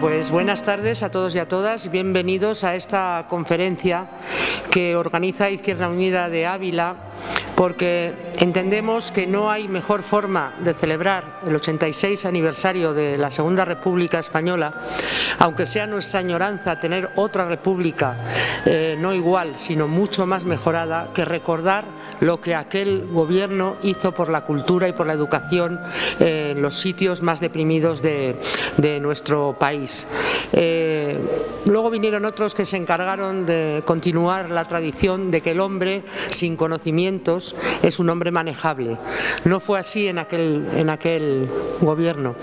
Pues buenas tardes a todos y a todas. Bienvenidos a esta conferencia que organiza Izquierda Unida de Ávila, porque entendemos que no hay mejor forma de celebrar el 86 aniversario de la Segunda República Española, aunque sea nuestra añoranza tener otra república no igual, sino mucho más mejorada, que recordar lo que aquel gobierno hizo por la cultura y por la educación en los sitios más deprimidos de nuestro país. Luego vinieron otros que se encargaron de continuar la tradición de que el hombre sin conocimientos es un hombre manejable. No fue así en aquel gobierno.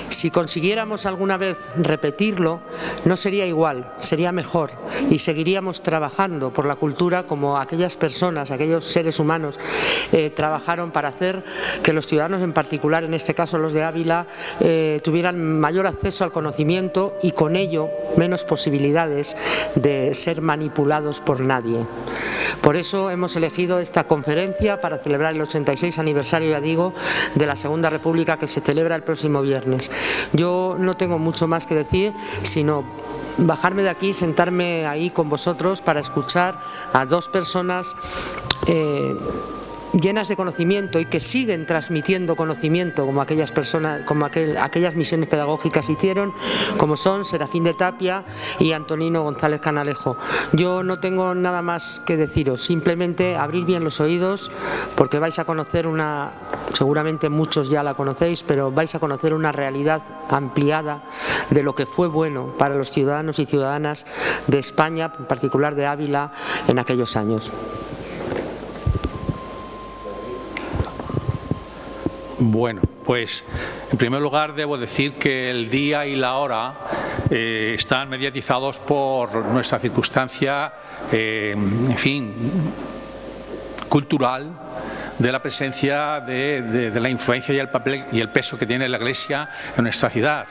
Si consiguiéramos alguna vez repetirlo, no sería igual, sería mejor, y seguiríamos trabajando por la cultura como aquellas personas, aquellos seres humanos trabajaron para hacer que los ciudadanos, en particular en este caso los de Ávila, tuvieran mayor acceso al conocimiento y con ello menos posibilidades de ser manipulados por nadie. Por eso hemos elegido esta conferencia para celebrar el 86 aniversario, ya digo, de la Segunda República, que se celebra el próximo viernes. Yo no tengo mucho más que decir, sino bajarme de aquí, sentarme ahí con vosotros para escuchar a dos personas llenas de conocimiento y que siguen transmitiendo conocimiento, como aquellas personas, como aquellas misiones pedagógicas hicieron, como son Serafín de Tapia y Antonino González Canalejo. Yo no tengo nada más que deciros, simplemente abrir bien los oídos, porque vais a conocer seguramente muchos ya la conocéis, pero vais a conocer una realidad ampliada de lo que fue bueno para los ciudadanos y ciudadanas de España, en particular de Ávila, en aquellos años. Bueno, pues en primer lugar debo decir que el día y la hora están mediatizados por nuestra circunstancia, en fin, cultural, de la presencia de la influencia y el papel y el peso que tiene la Iglesia en nuestra ciudad.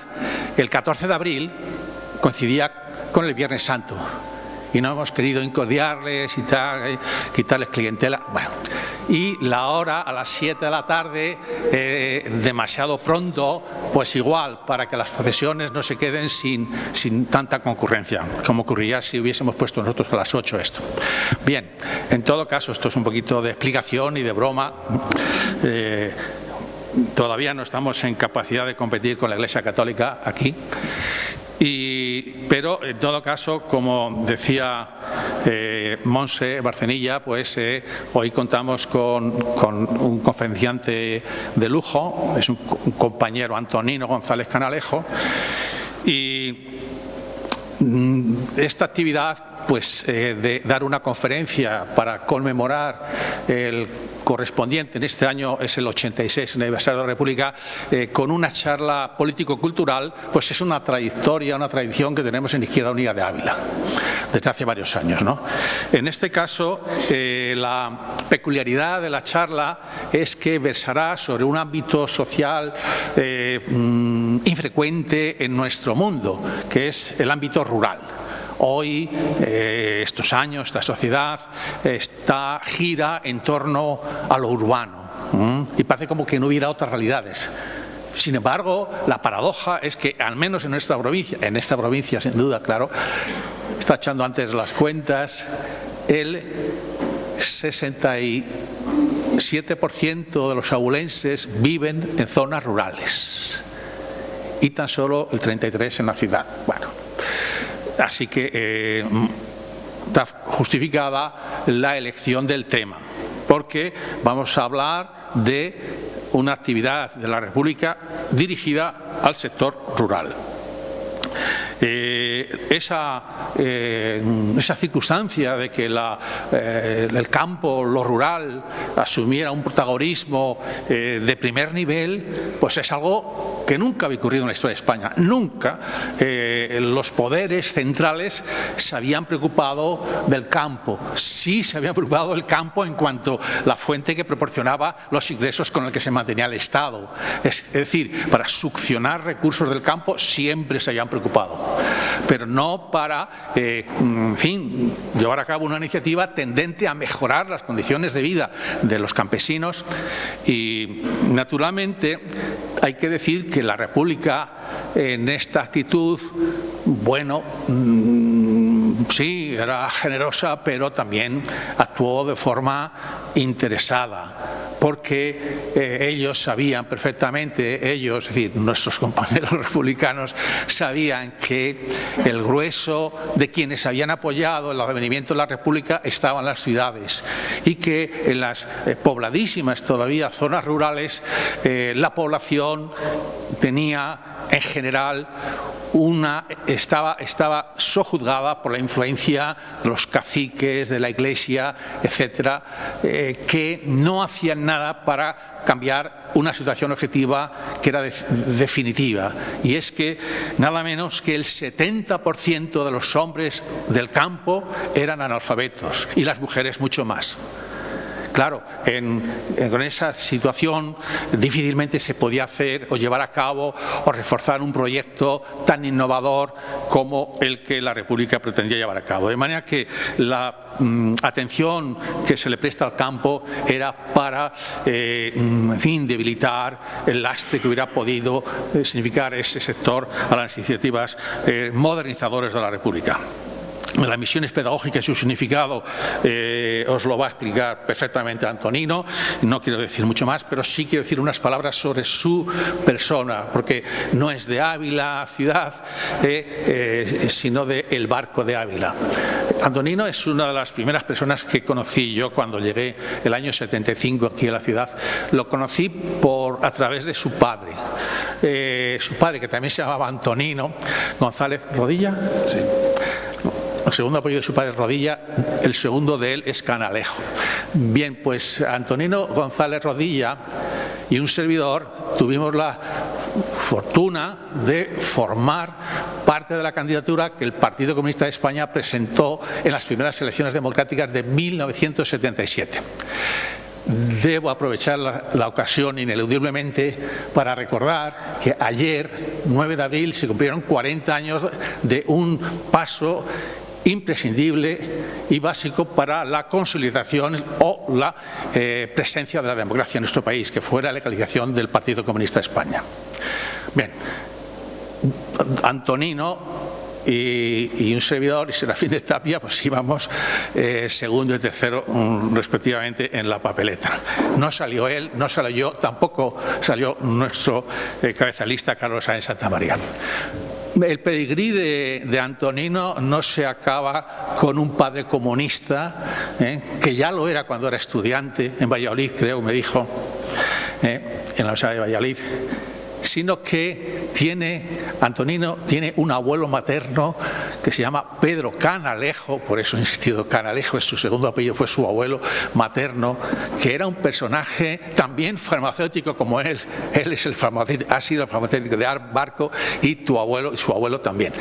El 14 de abril coincidía con el Viernes Santo y no hemos querido incordiarles y tal, quitarles clientela. Bueno, y la hora a las 7 de la tarde, demasiado pronto, pues igual, para que las procesiones no se queden sin tanta concurrencia, como ocurriría si hubiésemos puesto nosotros a las 8 esto. Bien, en todo caso, esto es un poquito de explicación y de broma. Todavía no estamos en capacidad de competir con la Iglesia Católica aquí. Pero en todo caso, como decía Monse Barcenilla, pues hoy contamos con un conferenciante de lujo, es un compañero, Antonino González Canalejo, y esta actividad, pues de dar una conferencia para conmemorar el correspondiente, en este año es el 86 aniversario de la República, con una charla político-cultural, pues es una trayectoria, una tradición que tenemos en Izquierda Unida de Ávila desde hace varios años, ¿no? En este caso, la peculiaridad de la charla es que versará sobre un ámbito social infrecuente en nuestro mundo, que es el ámbito rural. Hoy, estos años, esta sociedad gira en torno a lo urbano, y parece como que no hubiera otras realidades. Sin embargo, la paradoja es que, al menos en esta provincia sin duda, claro, está echando antes las cuentas, el 67% de los abulenses viven en zonas rurales y tan solo el 33% en la ciudad. Bueno, así que está justificada la elección del tema, porque vamos a hablar de una actividad de la República dirigida al sector rural. Esa circunstancia de que el campo, lo rural, asumiera un protagonismo de primer nivel, pues es algo que nunca había ocurrido en la historia de España. Nunca los poderes centrales se habían preocupado del campo. Sí se habían preocupado del campo en cuanto a la fuente que proporcionaba los ingresos con el que se mantenía el Estado. Es decir, para succionar recursos del campo siempre se habían preocupado, pero no para, en fin, llevar a cabo una iniciativa tendente a mejorar las condiciones de vida de los campesinos. Y naturalmente hay que decir que la República en esta actitud, bueno, sí, era generosa, pero también actuó de forma interesada, porque ellos sabían perfectamente, ellos, es decir, nuestros compañeros republicanos, sabían que el grueso de quienes habían apoyado el advenimiento de la República estaba en las ciudades y que en las pobladísimas todavía zonas rurales la población tenía en general estaba sojuzgada por la influencia de los caciques, de la Iglesia, etcétera, que no hacían nada para cambiar una situación objetiva que era definitiva, y es que nada menos que el 70% de los hombres del campo eran analfabetos y las mujeres mucho más. Claro, con esa situación difícilmente se podía hacer o llevar a cabo o reforzar un proyecto tan innovador como el que la República pretendía llevar a cabo. De manera que la atención que se le presta al campo era para, en fin, debilitar el lastre que hubiera podido significar ese sector a las iniciativas modernizadoras de la República. Las misiones pedagógicas y su significado os lo va a explicar perfectamente Antonino, no quiero decir mucho más, pero sí quiero decir unas palabras sobre su persona, porque no es de Ávila ciudad, sino de El Barco de Ávila. Antonino es una de las primeras personas que conocí yo cuando llegué el año 75 aquí a la ciudad. Lo conocí a través de su padre, que también se llamaba Antonino González Rodilla. Sí. El segundo apellido de su padre es Rodilla, el segundo de él es Canalejo. Bien, pues Antonino González Rodilla y un servidor tuvimos la fortuna de formar parte de la candidatura que el Partido Comunista de España presentó en las primeras elecciones democráticas de 1977. Debo aprovechar la ocasión ineludiblemente para recordar que ayer, 9 de abril, se cumplieron 40 años de un paso imprescindible y básico para la consolidación o la presencia de la democracia en nuestro país, que fue la legalización del Partido Comunista de España. Bien, Antonino y un servidor y Serafín de Tapia pues íbamos segundo y tercero respectivamente en la papeleta. No salió él, no salió yo, tampoco salió nuestro cabezalista Carlos Sáenz Santamaría. El pedigrí de Antonino no se acaba con un padre comunista, que ya lo era cuando era estudiante en Valladolid, creo, me dijo, en la Universidad de Valladolid, sino que Antonino tiene un abuelo materno que se llama Pedro Canalejo, por eso he insistido, Canalejo es su segundo apellido, fue su abuelo materno, que era un personaje también farmacéutico como él. Él es ha sido el farmacéutico de Barco y su abuelo también.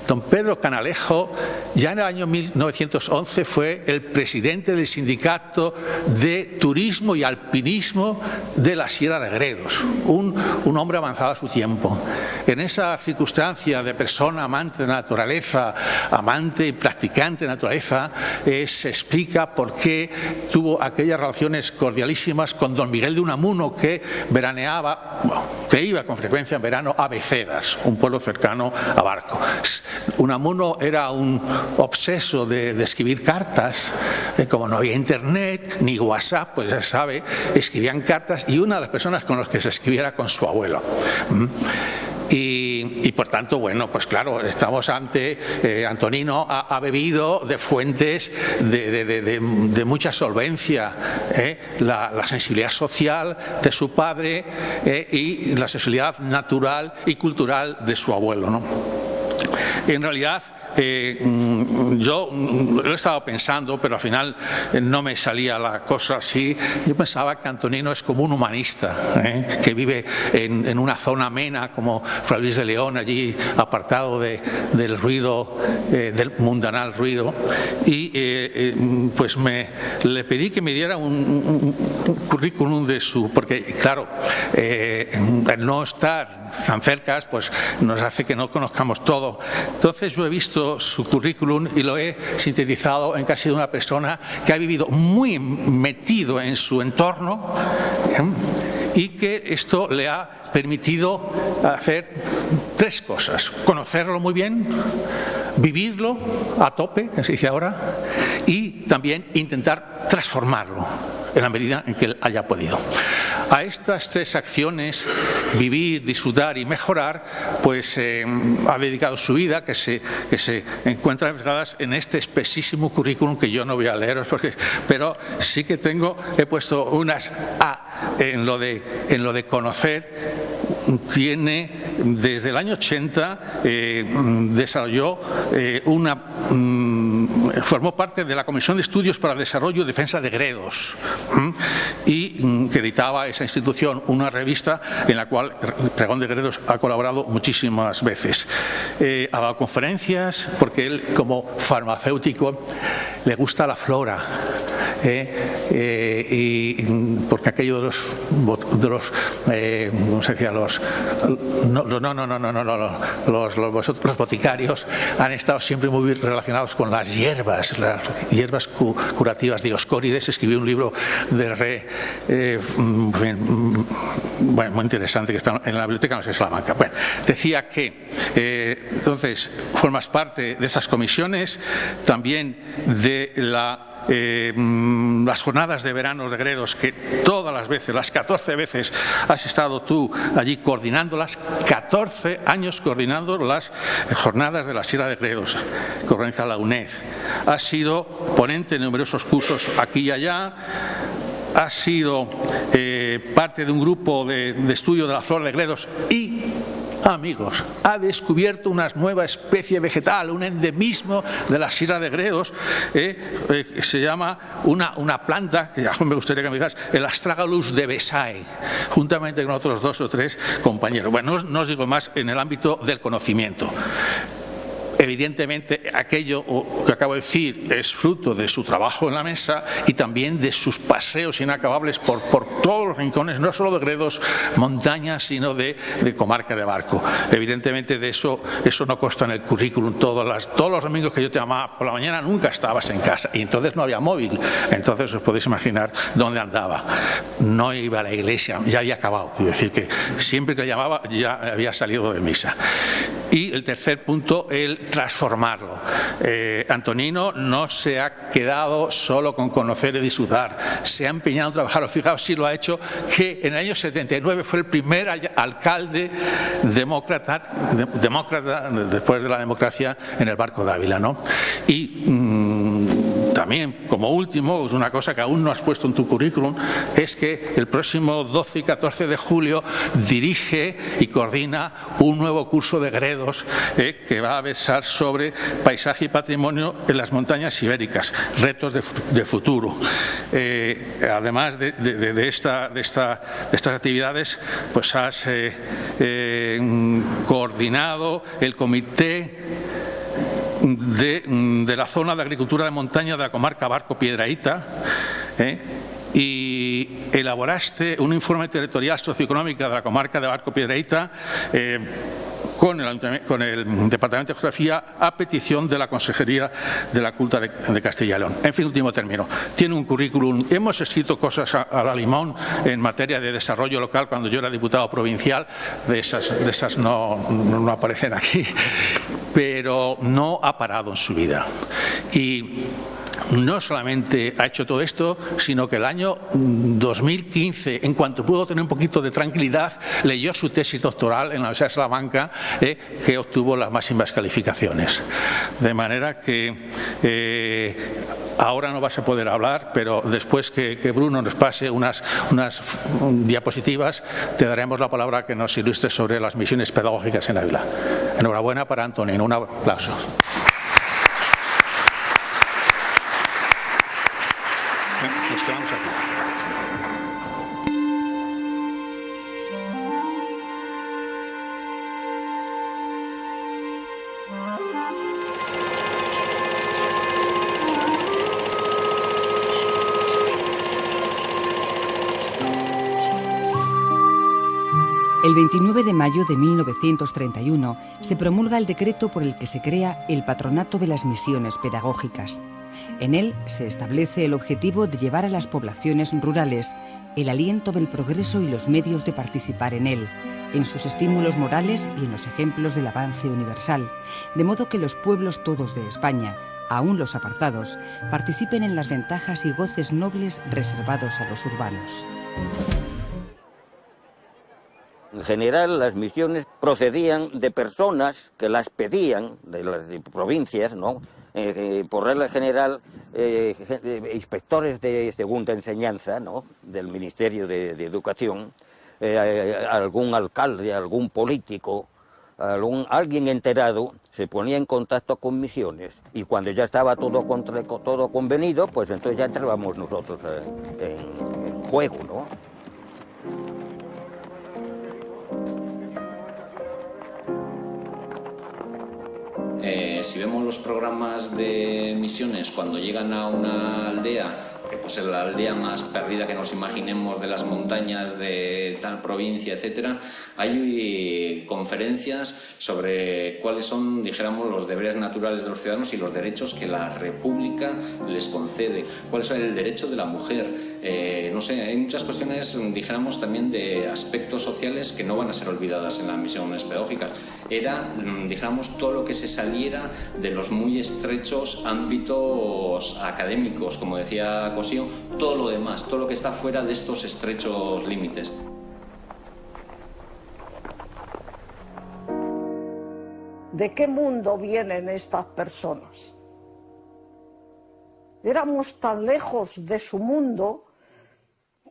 Don Pedro Canalejo ya en el año 1911 fue el presidente del Sindicato de Turismo y Alpinismo de la Sierra de Gredos, un hombre avanzado a su tiempo. En esa circunstancia de persona amante de la naturaleza, amante y practicante de naturaleza, se explica por qué tuvo aquellas relaciones cordialísimas con don Miguel de Unamuno, que iba con frecuencia en verano a Becedas, un pueblo cercano a Barco. Unamuno era un obseso de escribir cartas, como no había internet ni WhatsApp, pues ya sabe, escribían cartas, y una de las personas con las que se escribiera con su abuelo. Y por tanto, bueno, pues claro, estamos ante Antonino ha bebido de fuentes de mucha solvencia, la sensibilidad social de su padre y la sensibilidad natural y cultural de su abuelo, ¿no? En realidad, yo lo he estado pensando, pero al final no me salía la cosa así. Yo pensaba que Antonino es como un humanista, que vive en una zona amena como Fray Luis de León, allí apartado del ruido, del mundanal ruido, y pues le pedí que me diera un currículum de porque claro, al no estar tan cerca, pues nos hace que no conozcamos todo. Entonces yo he visto su currículum y lo he sintetizado en que ha sido una persona que ha vivido muy metido en su entorno, y que esto le ha permitido hacer 3 cosas: conocerlo muy bien, vivirlo a tope, que se dice ahora, y también intentar transformarlo en la medida en que él haya podido. A estas 3 acciones, vivir, disfrutar y mejorar, pues ha dedicado su vida, que se encuentran reflejadas en este espesísimo currículum que yo no voy a leeros, pero sí que he puesto unas en lo de conocer. Tiene, desde el año 80, desarrolló formó parte de la Comisión de Estudios para el Desarrollo y Defensa de Gredos, y que editaba esa institución una revista en la cual Pregón de Gredos ha colaborado muchísimas veces. Ha dado conferencias porque él, como farmacéutico, le gusta la flora. Y porque aquello de los ¿cómo se decía? Los boticarios han estado siempre muy relacionados con las hierbas curativas. Dioscórides escribió un libro de muy interesante que está en la Biblioteca Nacional de Salamanca. Bueno, decía que entonces formas parte de esas comisiones, también de las jornadas de verano de Gredos, que todas las veces, las 14 veces has estado tú allí coordinándolas, 14 años coordinando las jornadas de la Sierra de Gredos que organiza la UNED. Has sido ponente en numerosos cursos aquí y allá. Ha sido parte de un grupo de estudio de la flora de Gredos y, amigos, ha descubierto una nueva especie vegetal, un endemismo de la Sierra de Gredos, se llama una planta, que ya me gustaría que me digas, el Astragalus de Besae, juntamente con otros 2 o 3 compañeros. Bueno, no os digo más en el ámbito del conocimiento. Evidentemente, aquello que acabo de decir es fruto de su trabajo en la mesa y también de sus paseos inacabables por todos los rincones, no solo de Gredos, montañas, sino de comarca de Barco. Evidentemente, de eso no consta en el currículum. Todos los domingos que yo te llamaba por la mañana nunca estabas en casa, y entonces no había móvil. Entonces os podéis imaginar dónde andaba. No iba a la iglesia, ya había acabado. Quiero decir que siempre que llamaba ya había salido de misa. Y el tercer punto, el transformarlo. Antonino no se ha quedado solo con conocer y disfrutar, se ha empeñado en trabajar. Fijaos si lo ha hecho, que en el año 79 fue el primer alcalde demócrata después de la democracia en el Barco de Ávila, ¿no? Y también, como último, es una cosa que aún no has puesto en tu currículum, es que el próximo 12 y 14 de julio dirige y coordina un nuevo curso de Gredos que va a versar sobre paisaje y patrimonio en las montañas ibéricas, retos de futuro. Además de estas actividades, pues has coordinado el comité de la zona de agricultura de montaña de la comarca Barco-Piedrahíta, y elaboraste un informe territorial socioeconómico de la comarca de Barco-Piedrahíta con el Departamento de Geografía a petición de la Consejería de la Culta de Castilla y León. En fin, último término, tiene un currículum. Hemos escrito cosas a la limón en materia de desarrollo local cuando yo era diputado provincial, de esas no aparecen aquí, pero no ha parado en su vida. Y no solamente ha hecho todo esto, sino que el año 2015, en cuanto pudo tener un poquito de tranquilidad, leyó su tesis doctoral en la Universidad de Salamanca, que obtuvo las máximas calificaciones. De manera que ahora no vas a poder hablar, pero después que Bruno nos pase unas diapositivas, te daremos la palabra que nos ilustre sobre las misiones pedagógicas en Ávila. Enhorabuena para Antonino, un aplauso. Nos quedamos aquí. El 29 de mayo de 1931 se promulga el decreto por el que se crea el Patronato de las Misiones Pedagógicas. En él se establece el objetivo de llevar a las poblaciones rurales el aliento del progreso y los medios de participar en él, en sus estímulos morales y en los ejemplos del avance universal, de modo que los pueblos todos de España, aún los apartados, participen en las ventajas y goces nobles reservados a los urbanos. En general, las misiones procedían de personas que las pedían, de las provincias, ¿no? Por regla general, inspectores de segunda enseñanza, ¿no? Del Ministerio de Educación, algún alcalde, algún político, alguien enterado se ponía en contacto con misiones, y cuando ya estaba todo convenido, pues entonces ya entrábamos nosotros en juego, ¿no? Si vemos los programas de misiones cuando llegan a una aldea, que puede ser la aldea más perdida que nos imaginemos de las montañas de tal provincia, etcétera, hay conferencias sobre cuáles son, dijéramos, los deberes naturales de los ciudadanos y los derechos que la República les concede, cuál es el derecho de la mujer. No sé, hay muchas cuestiones, dijéramos, también de aspectos sociales que no van a ser olvidadas en las misiones pedagógicas. Era, dijéramos, todo lo que se saliera de los muy estrechos ámbitos académicos, como decía Cosío, todo lo demás, todo lo que está fuera de estos estrechos límites. ¿De qué mundo vienen estas personas? Éramos tan lejos de su mundo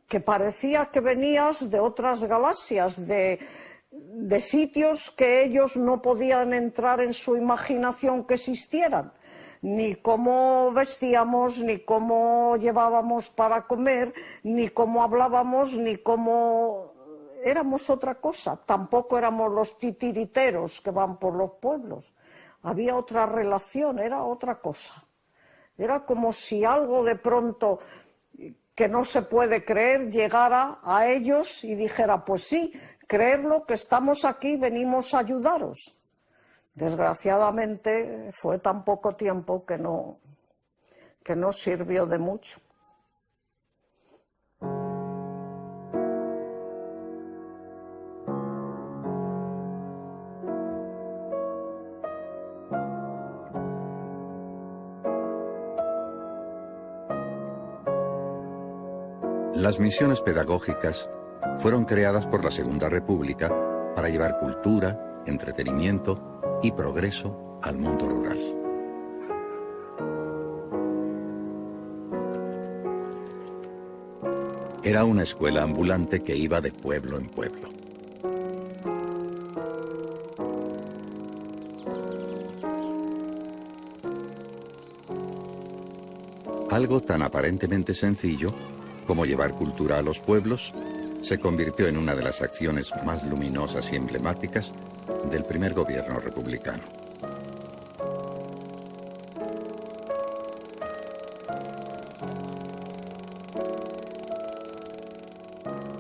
que parecía que venías de otras galaxias, de sitios que ellos no podían entrar en su imaginación que existieran, ni cómo vestíamos, ni cómo llevábamos para comer, ni cómo hablábamos, ni cómo... Éramos otra cosa, tampoco éramos los titiriteros que van por los pueblos. Había otra relación, era otra cosa. Era como si algo de pronto que no se puede creer llegara a ellos y dijera, pues sí, creerlo, que estamos aquí, venimos a ayudaros. Desgraciadamente fue tan poco tiempo que no sirvió de mucho. Las misiones pedagógicas fueron creadas por la Segunda República para llevar cultura, entretenimiento y progreso al mundo rural. Era una escuela ambulante que iba de pueblo en pueblo. Algo tan aparentemente sencillo como llevar cultura a los pueblos se convirtió en una de las acciones más luminosas y emblemáticas del primer gobierno republicano.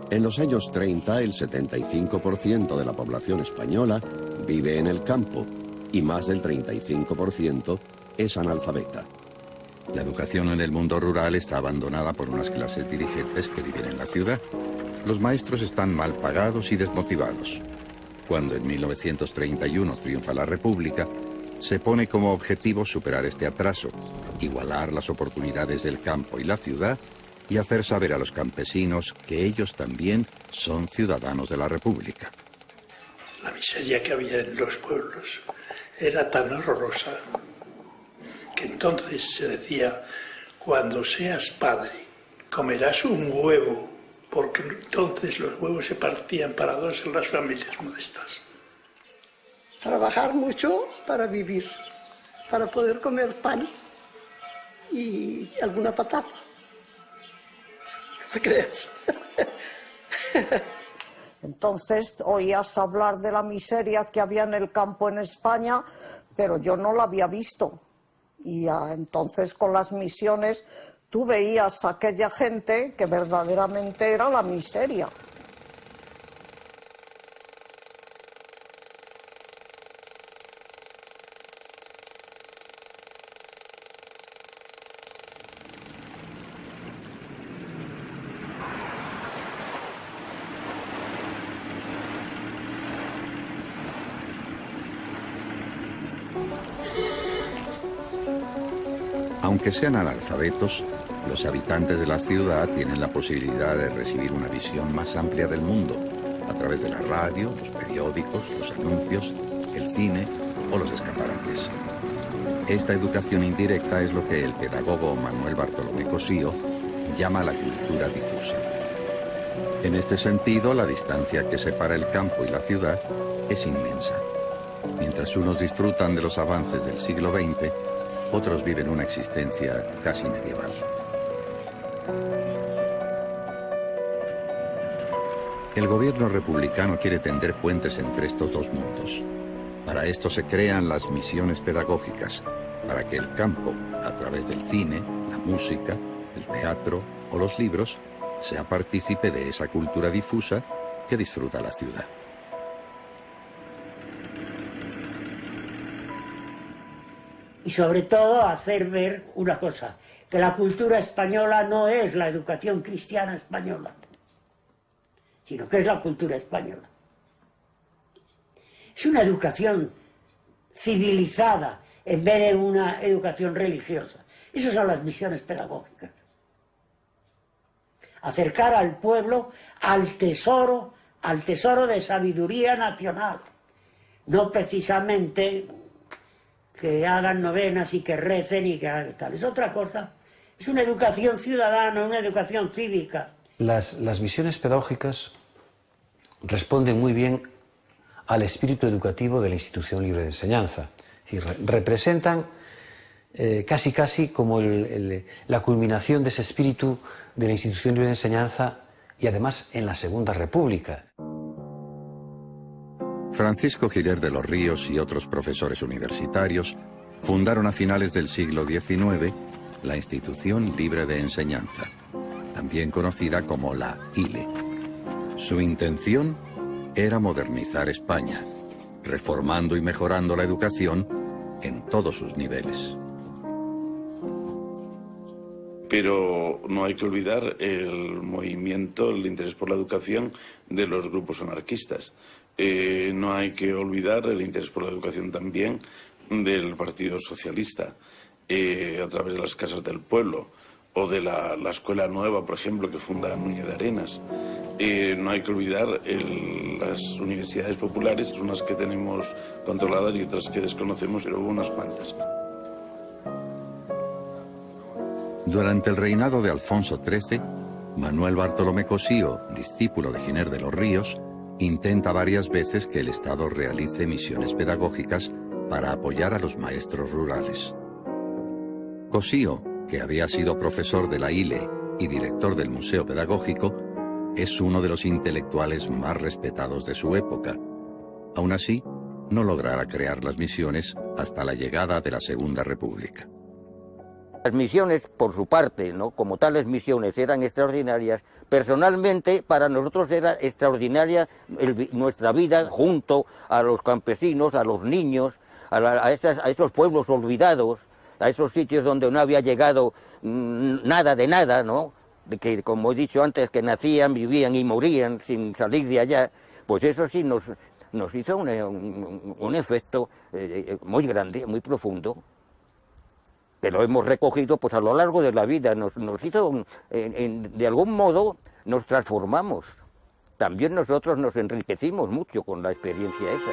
En los años 30, el 75% de la población española vive en el campo y más del 35% es analfabeta. La educación en el mundo rural está abandonada por unas clases dirigentes que viven en la ciudad. Los maestros están mal pagados y desmotivados. Cuando en 1931 triunfa la República, se pone como objetivo superar este atraso, igualar las oportunidades del campo y la ciudad y hacer saber a los campesinos que ellos también son ciudadanos de la República. La miseria que había en los pueblos era tan horrorosa que entonces se decía, cuando seas padre, comerás un huevo, porque entonces los huevos se partían para dos en las familias modestas. Trabajar mucho para vivir, para poder comer pan y alguna patata. ¿No te creas? Entonces oías hablar de la miseria que había en el campo en España, pero yo no la había visto. Y entonces con las misiones tú veías a aquella gente que verdaderamente era la miseria. Aunque sean analfabetos, los habitantes de la ciudad tienen la posibilidad de recibir una visión más amplia del mundo a través de la radio, los periódicos, los anuncios, el cine o los escaparates. Esta educación indirecta es lo que el pedagogo Manuel Bartolomé Cosío llama la cultura difusa. En este sentido, la distancia que separa el campo y la ciudad es inmensa. Mientras unos disfrutan de los avances del siglo XX, otros viven una existencia casi medieval. El gobierno republicano quiere tender puentes entre estos dos mundos. Para esto se crean las misiones pedagógicas, para que el campo, a través del cine, la música, el teatro o los libros, sea partícipe de esa cultura difusa que disfruta la ciudad. Y sobre todo hacer ver una cosa, que la cultura española no es la educación cristiana española, sino que es la cultura española. Es una educación civilizada en vez de una educación religiosa. Esas son las misiones pedagógicas. Acercar al pueblo al tesoro de sabiduría nacional. No precisamente que hagan novenas y que recen y que hagan tal. Es otra cosa. Es una educación ciudadana, una educación cívica. Las misiones pedagógicas responden muy bien al espíritu educativo de la institución libre de enseñanza. Es decir, representan casi como la culminación de ese espíritu de la institución libre de enseñanza y además en la Segunda República. Francisco Girer de los Ríos y otros profesores universitarios fundaron a finales del siglo XIX la Institución Libre de Enseñanza, también conocida como la ILE. Su intención era modernizar España, reformando y mejorando la educación en todos sus niveles. Pero no hay que olvidar el movimiento, el interés por la educación de los grupos anarquistas. No hay que olvidar el interés por la educación también del Partido Socialista, a través de las casas del pueblo, o de la Escuela Nueva, por ejemplo, que funda Núñez de Arenas. No hay que olvidar las universidades populares, unas que tenemos controladas y otras que desconocemos, pero hubo unas cuantas. Durante el reinado de Alfonso XIII, Manuel Bartolomé Cosío, discípulo de Giner de los Ríos, intenta varias veces que el Estado realice misiones pedagógicas para apoyar a los maestros rurales. Cosío, que había sido profesor de la ILE y director del Museo Pedagógico, es uno de los intelectuales más respetados de su época. Aún así, no logrará crear las misiones hasta la llegada de la Segunda República. Las misiones, por su parte, ¿no?, como tales misiones eran extraordinarias, personalmente para nosotros era extraordinaria nuestra vida junto a los campesinos, a los niños, a esos pueblos olvidados, a esos sitios donde no había llegado nada de nada, ¿no?, de que, como he dicho antes, que nacían, vivían y morían sin salir de allá. Pues eso sí nos hizo un efecto muy grande, muy profundo, que lo hemos recogido pues a lo largo de la vida. Nos hizo, de algún modo, nos transformamos. También nosotros nos enriquecimos mucho con la experiencia esa.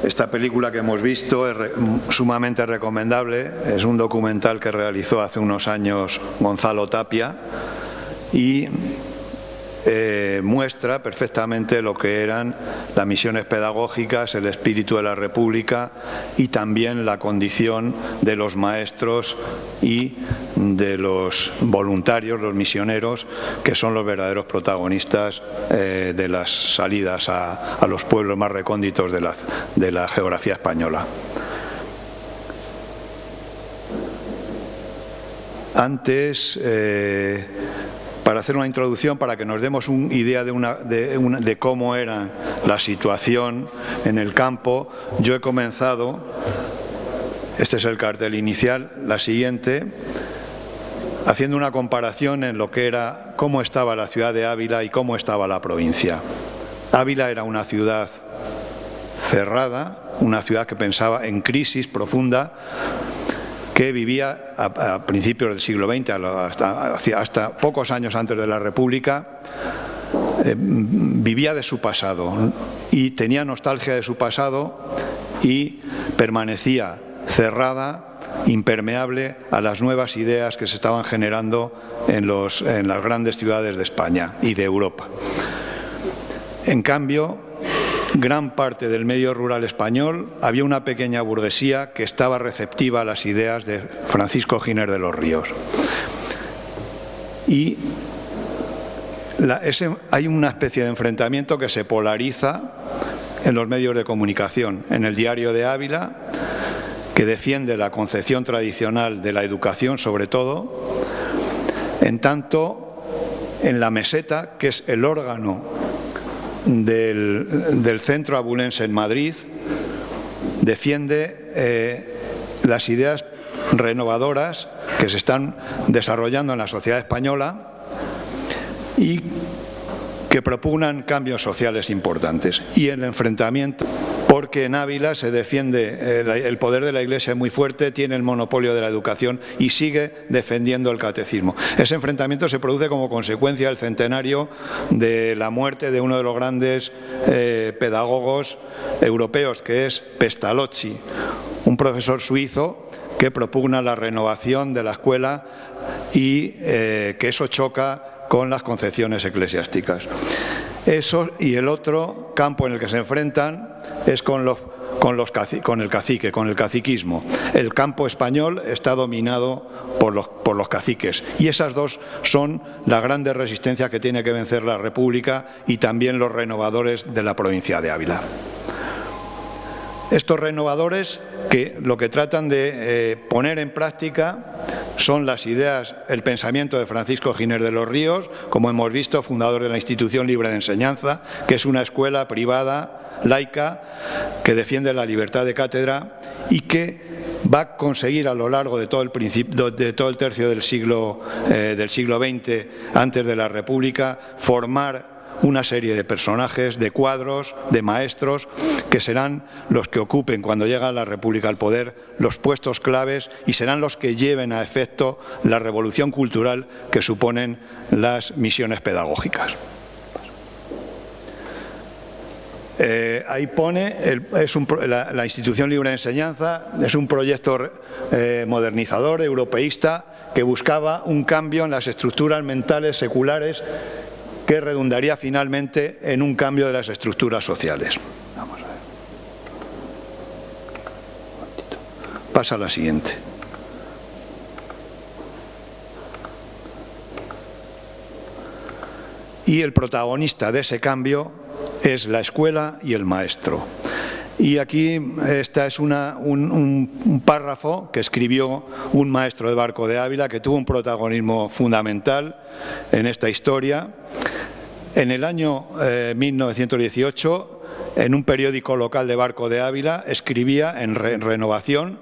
Esta película que hemos visto es sumamente recomendable. Es un documental que realizó hace unos años Gonzalo Tapia y muestra perfectamente lo que eran las misiones pedagógicas, el espíritu de la República y también la condición de los maestros y de los voluntarios, los misioneros, que son los verdaderos protagonistas de las salidas a los pueblos más recónditos de la geografía española. Antes, para hacer una introducción, para que nos demos una idea de cómo era la situación en el campo, yo he comenzado, este es el cartel inicial, la siguiente, haciendo una comparación en lo que era, cómo estaba la ciudad de Ávila y cómo estaba la provincia. Ávila era una ciudad cerrada, una ciudad que pensaba en crisis profunda, que vivía a principios del siglo XX, hasta pocos años antes de la República, vivía de su pasado y tenía nostalgia de su pasado y permanecía cerrada, impermeable a las nuevas ideas que se estaban generando en las grandes ciudades de España y de Europa. En cambio, gran parte del medio rural español había una pequeña burguesía que estaba receptiva a las ideas de Francisco Giner de los Ríos. Y hay una especie de enfrentamiento que se polariza en los medios de comunicación. En el Diario de Ávila, que defiende la concepción tradicional de la educación sobre todo, en tanto en La Meseta, que es el órgano del Centro Abulense en Madrid, defiende las ideas renovadoras que se están desarrollando en la sociedad española y que propugnan cambios sociales importantes. Y el enfrentamiento, porque en Ávila se defiende, el poder de la Iglesia es muy fuerte, tiene el monopolio de la educación y sigue defendiendo el catecismo. Ese enfrentamiento se produce como consecuencia del centenario de la muerte de uno de los grandes pedagogos europeos, que es Pestalozzi, un profesor suizo que propugna la renovación de la escuela y que eso choca con las concepciones eclesiásticas. Eso, y el otro campo en el que se enfrentan es con el cacique, con el caciquismo. El campo español está dominado por los caciques y esas dos son las grandes resistencias que tiene que vencer la República y también los renovadores de la provincia de Ávila. Estos renovadores que lo que tratan de poner en práctica son las ideas, el pensamiento de Francisco Giner de los Ríos, como hemos visto, fundador de la Institución Libre de Enseñanza, que es una escuela privada, laica, que defiende la libertad de cátedra y que va a conseguir a lo largo de todo el tercio del siglo XX, antes de la República, formar una serie de personajes, de cuadros, de maestros, que serán los que ocupen, cuando llega la República al poder, los puestos claves y serán los que lleven a efecto la revolución cultural que suponen las misiones pedagógicas. Ahí pone, la Institución Libre de Enseñanza es un proyecto modernizador, europeísta, que buscaba un cambio en las estructuras mentales seculares que redundaría finalmente en un cambio de las estructuras sociales. Vamos a ver. Pasa a la siguiente. Y el protagonista de ese cambio es la escuela y el maestro. Y aquí esta es un párrafo que escribió un maestro de Barco de Ávila que tuvo un protagonismo fundamental en esta historia. En el año 1918, en un periódico local de Barco de Ávila, escribía en Renovación,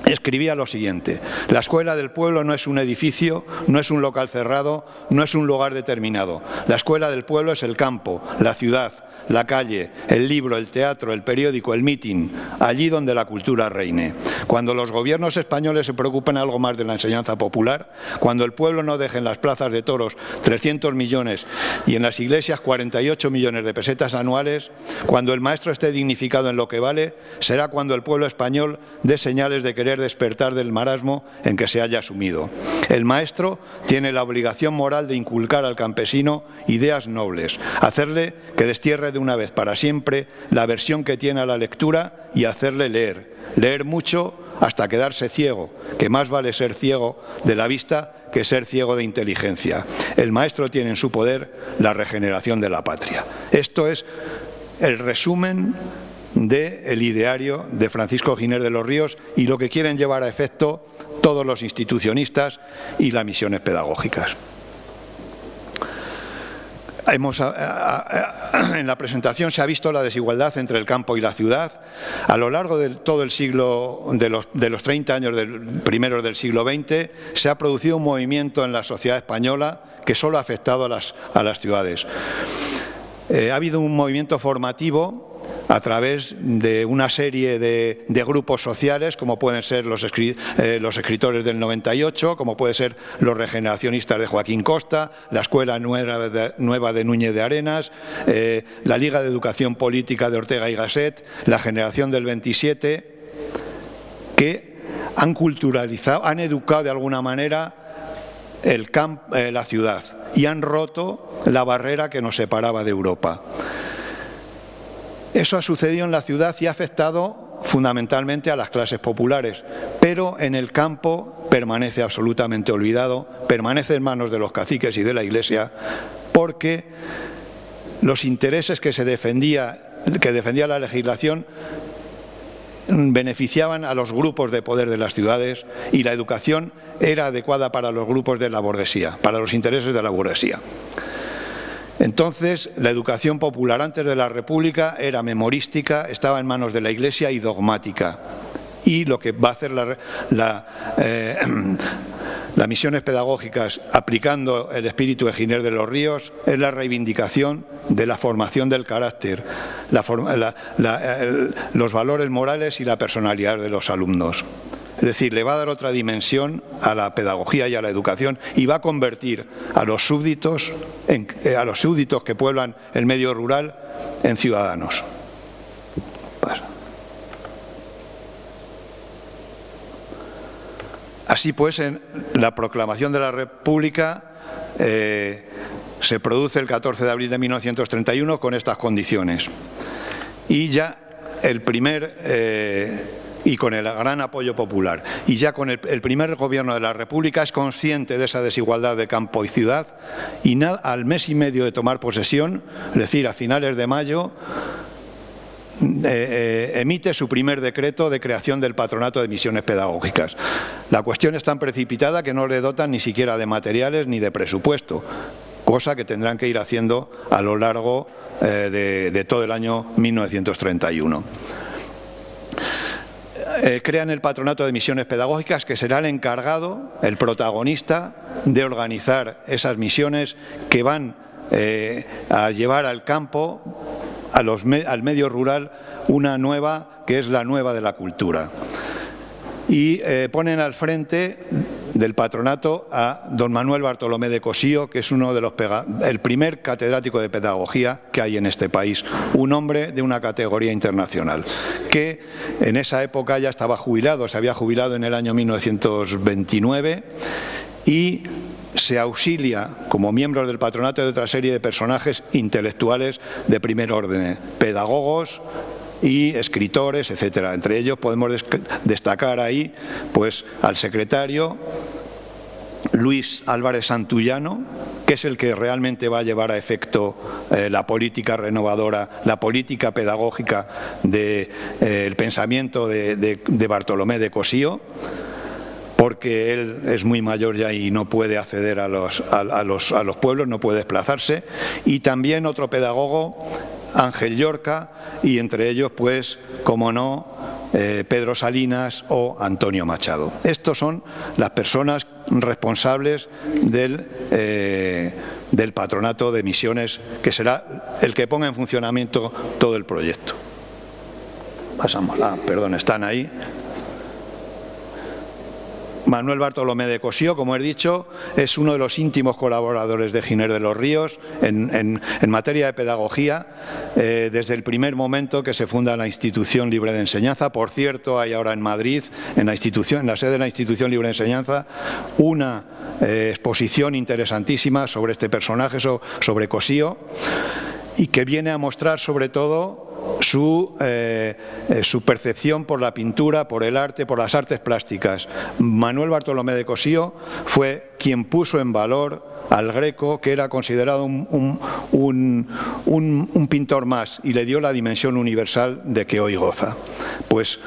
escribía lo siguiente: la escuela del pueblo no es un edificio, no es un local cerrado, no es un lugar determinado. La escuela del pueblo es el campo, la ciudad, la calle, el libro, el teatro, el periódico, el mitin, allí donde la cultura reine. Cuando los gobiernos españoles se preocupen algo más de la enseñanza popular, cuando el pueblo no deje en las plazas de toros 300 millones y en las iglesias 48 millones de pesetas anuales, cuando el maestro esté dignificado en lo que vale, será cuando el pueblo español dé señales de querer despertar del marasmo en que se haya sumido. El maestro tiene la obligación moral de inculcar al campesino ideas nobles, hacerle que destierre de una vez para siempre la aversión que tiene a la lectura y hacerle leer, leer mucho hasta quedarse ciego, que más vale ser ciego de la vista que ser ciego de inteligencia. El maestro tiene en su poder la regeneración de la patria. Esto es el resumen del ideario de Francisco Giner de los Ríos y lo que quieren llevar a efecto todos los institucionistas y las misiones pedagógicas. En la presentación se ha visto la desigualdad entre el campo y la ciudad. A lo largo de todo el siglo, de los 30 años primeros del siglo XX, se ha producido un movimiento en la sociedad española que solo ha afectado a las ciudades. Ha habido un movimiento formativo a través de una serie de grupos sociales, como pueden ser los escritores del 98, como pueden ser los regeneracionistas de Joaquín Costa, la Escuela Nueva de Núñez de Arenas, la Liga de Educación Política de Ortega y Gasset, la Generación del 27, que han culturalizado, han educado de alguna manera la ciudad y han roto la barrera que nos separaba de Europa. Eso ha sucedido en la ciudad y ha afectado fundamentalmente a las clases populares, pero en el campo permanece absolutamente olvidado, permanece en manos de los caciques y de la Iglesia, porque los intereses que defendía la legislación beneficiaban a los grupos de poder de las ciudades y la educación era adecuada para los grupos de la burguesía, para los intereses de la burguesía. Entonces, la educación popular antes de la República era memorística, estaba en manos de la Iglesia y dogmática. Y lo que va a hacer las misiones pedagógicas, aplicando el espíritu de Giner de los Ríos, es la reivindicación de la formación del carácter, los valores morales y la personalidad de los alumnos. Es decir, le va a dar otra dimensión a la pedagogía y a la educación y va a convertir a los súbditos que pueblan el medio rural en ciudadanos. Así pues, en la proclamación de la República se produce el 14 de abril de 1931 con estas condiciones. Y ya y con el gran apoyo popular. Y ya con el primer gobierno de la República es consciente de esa desigualdad de campo y ciudad y al mes y medio de tomar posesión, es decir, a finales de mayo, emite su primer decreto de creación del Patronato de Misiones Pedagógicas. La cuestión es tan precipitada que no le dotan ni siquiera de materiales ni de presupuesto, cosa que tendrán que ir haciendo a lo largo de todo el año 1931. Crean el Patronato de Misiones Pedagógicas, que será el encargado, el protagonista de organizar esas misiones que van a llevar al campo, al medio rural, una nueva, que es la nueva de la cultura. Y ponen al frente del patronato a don Manuel Bartolomé de Cossío, que es el primer catedrático de pedagogía que hay en este país, un hombre de una categoría internacional, que en esa época ya estaba jubilado, se había jubilado en el año 1929 y se auxilia como miembro del patronato de otra serie de personajes intelectuales de primer orden, pedagogos y escritores, etcétera. Entre ellos podemos destacar ahí pues al secretario Luis Álvarez Santullano, que es el que realmente va a llevar a efecto la política renovadora, la política pedagógica del pensamiento de Bartolomé de Cossío, porque él es muy mayor ya y no puede acceder a los pueblos, no puede desplazarse, y también otro pedagogo, Ángel Llorca, y entre ellos, pues, como no, Pedro Salinas o Antonio Machado. Estos son las personas responsables del Patronato de Misiones, que será el que ponga en funcionamiento todo el proyecto. Pasamos, perdón, están ahí. Manuel Bartolomé de Cossío, como he dicho, es uno de los íntimos colaboradores de Giner de los Ríos en materia de pedagogía, desde el primer momento que se funda la Institución Libre de Enseñanza. Por cierto, hay ahora en Madrid, en la sede de la Institución Libre de Enseñanza, una exposición interesantísima sobre este personaje, sobre Cossío, y que viene a mostrar sobre todo su percepción por la pintura, por el arte, por las artes plásticas. Manuel Bartolomé de Cossío fue quien puso en valor al Greco, que era considerado un pintor más, y le dio la dimensión universal de que hoy goza. Pues,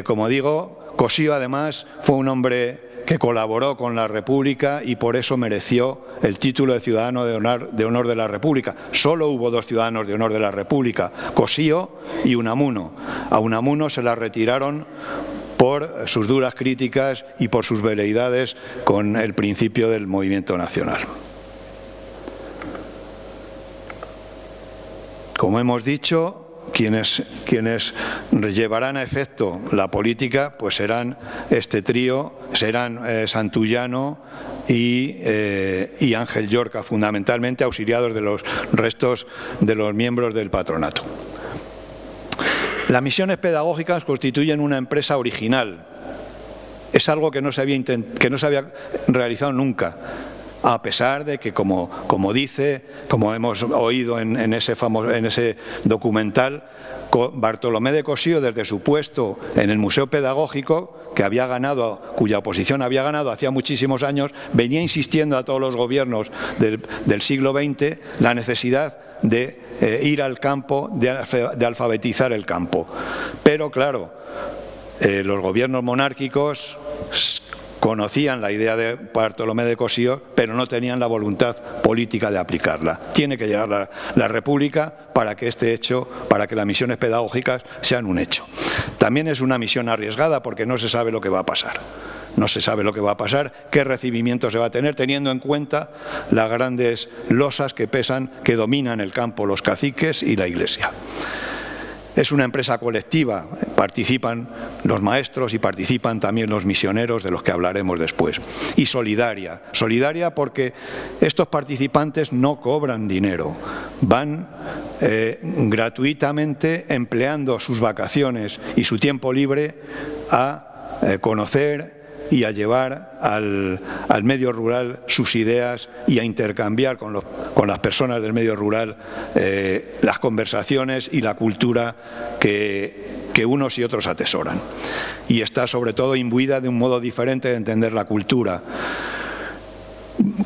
como digo, Cossío además fue un hombre que colaboró con la República y por eso mereció el título de ciudadano de honor de la República. Solo hubo 2 ciudadanos de honor de la República, Cossío y Unamuno. A Unamuno se la retiraron por sus duras críticas y por sus veleidades con el principio del movimiento nacional. Como hemos dicho, quienes llevarán a efecto la política pues serán este trío, serán Santullano y Ángel Llorca, fundamentalmente auxiliados de los restos de los miembros del patronato. Las misiones pedagógicas constituyen una empresa original. Es algo que no se había realizado nunca, a pesar de que, como hemos oído en ese documental, Bartolomé de Cossío, desde su puesto en el Museo Pedagógico, cuya oposición había ganado hacía muchísimos años, venía insistiendo a todos los gobiernos del siglo XX la necesidad de ir al campo, de alfabetizar el campo. Pero claro, los gobiernos monárquicos conocían la idea de Bartolomé de Cossío, pero no tenían la voluntad política de aplicarla. Tiene que llegar la República para que para que las misiones pedagógicas sean un hecho. También es una misión arriesgada porque no se sabe lo que va a pasar. No se sabe lo que va a pasar, qué recibimiento se va a tener, teniendo en cuenta las grandes losas que pesan, que dominan el campo, los caciques y la Iglesia. Es una empresa colectiva, participan los maestros y participan también los misioneros, de los que hablaremos después. Y solidaria. Solidaria porque estos participantes no cobran dinero, van gratuitamente empleando sus vacaciones y su tiempo libre a conocer y a llevar al medio rural sus ideas y a intercambiar con las personas del medio rural las conversaciones y la cultura que unos y otros atesoran. Y está sobre todo imbuida de un modo diferente de entender la cultura.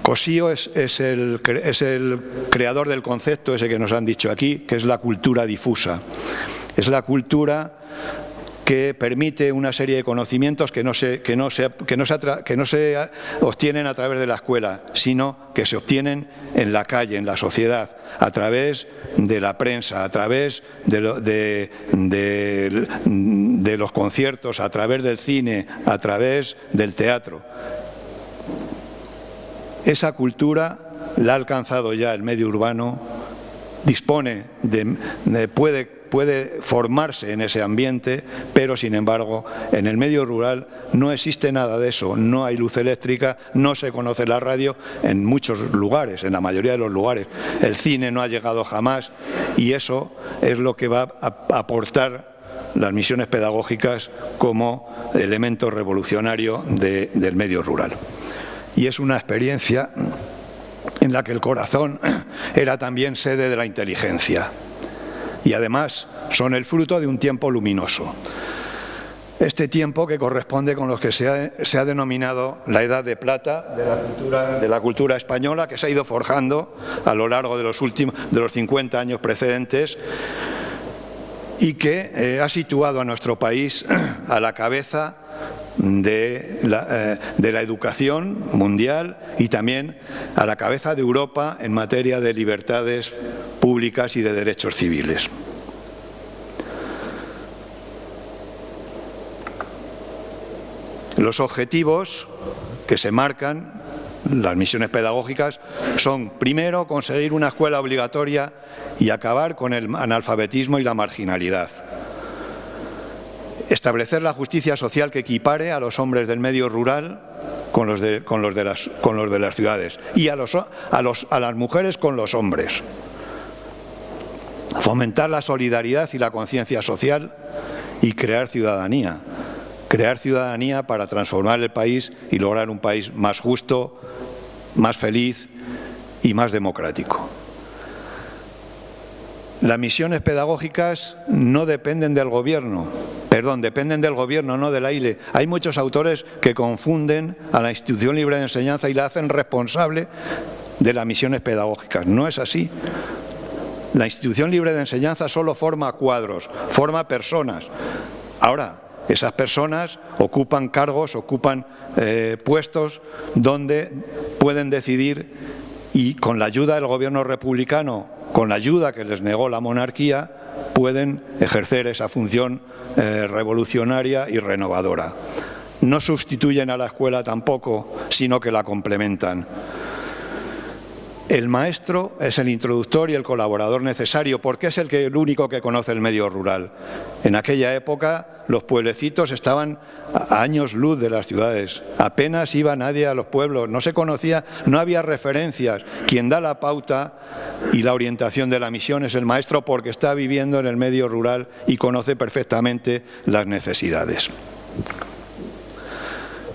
Cossío es el creador del concepto ese que nos han dicho aquí, que es la cultura difusa. Es la cultura que permite una serie de conocimientos que no se obtienen a través de la escuela, sino que se obtienen en la calle, en la sociedad, a través de la prensa, a través de los conciertos, a través del cine, a través del teatro. Esa cultura la ha alcanzado ya el medio urbano, puede formarse en ese ambiente, pero sin embargo en el medio rural no existe nada de eso, no hay luz eléctrica, no se conoce la radio en muchos lugares, en la mayoría de los lugares. El cine no ha llegado jamás y eso es lo que va a aportar las misiones pedagógicas como elemento revolucionario del medio rural. Y es una experiencia en la que el corazón era también sede de la inteligencia. Y además son el fruto de un tiempo luminoso. Este tiempo que corresponde con lo que se ha denominado la Edad de Plata de la cultura española, que se ha ido forjando a lo largo de los 50 años precedentes y que ha situado a nuestro país a la cabeza de la educación mundial y también a la cabeza de Europa en materia de libertades públicas y de derechos civiles. Los objetivos que se marcan las misiones pedagógicas son, primero, conseguir una escuela obligatoria y acabar con el analfabetismo y la marginalidad. Establecer la justicia social que equipare a los hombres del medio rural con los de las ciudades y a las mujeres con los hombres. Fomentar la solidaridad y la conciencia social y crear ciudadanía. Crear ciudadanía para transformar el país y lograr un país más justo, más feliz y más democrático. Las misiones pedagógicas no dependen del gobierno, dependen del gobierno, no de la ILE. Hay muchos autores que confunden a la Institución Libre de Enseñanza y la hacen responsable de las misiones pedagógicas. No es así. La Institución Libre de Enseñanza solo forma cuadros, forma personas. Ahora, esas personas ocupan cargos, ocupan puestos donde pueden decidir, y con la ayuda del gobierno republicano, con la ayuda que les negó la monarquía, pueden ejercer esa función revolucionaria y renovadora. No sustituyen a la escuela tampoco, sino que la complementan. El maestro es el introductor y el colaborador necesario, porque es el único que conoce el medio rural. En aquella época los pueblecitos estaban a años luz de las ciudades. Apenas iba nadie a los pueblos, no se conocía, no había referencias. Quien da la pauta y la orientación de la misión es el maestro, porque está viviendo en el medio rural y conoce perfectamente las necesidades.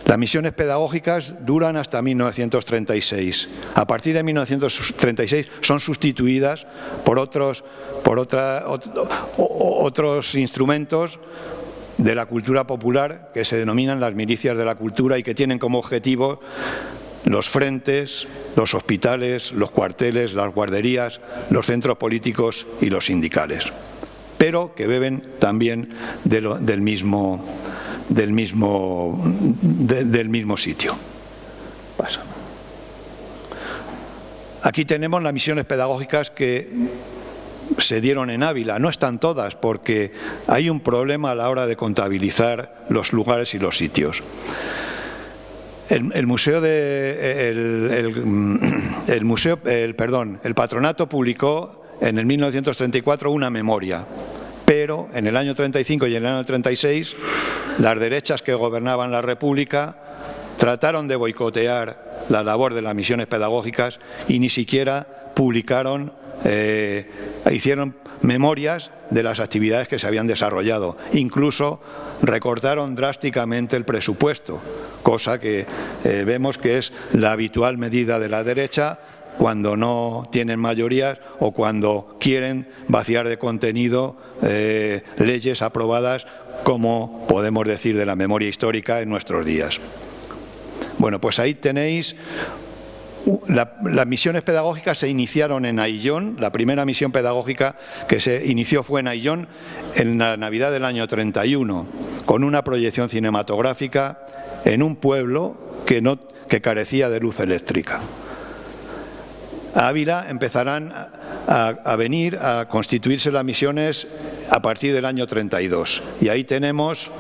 Las misiones pedagógicas duran hasta 1936. A partir de 1936 son sustituidas por otros instrumentos de la cultura popular que se denominan las milicias de la cultura y que tienen como objetivo los frentes, los hospitales, los cuarteles, las guarderías, los centros políticos y los sindicales, pero que beben también del mismo sitio. Pasa. Aquí tenemos las misiones pedagógicas que se dieron en Ávila. No están todas, porque hay un problema a la hora de contabilizar los lugares y los sitios. El patronato publicó en el 1934 una memoria, pero en el año 35 y en el año 36 las derechas que gobernaban la República trataron de boicotear la labor de las misiones pedagógicas y ni siquiera publicaron, hicieron memorias de las actividades que se habían desarrollado. Incluso recortaron drásticamente el presupuesto, cosa que vemos que es la habitual medida de la derecha cuando no tienen mayorías o cuando quieren vaciar de contenido leyes aprobadas, como podemos decir de la memoria histórica en nuestros días. Bueno, pues ahí tenéis. Las misiones pedagógicas se iniciaron en Aillón. La primera misión pedagógica que se inició fue en Aillón en la Navidad del año 31, con una proyección cinematográfica en un pueblo que carecía de luz eléctrica. A Ávila empezarán a venir a constituirse las misiones a partir del año 32. Y ahí tenemos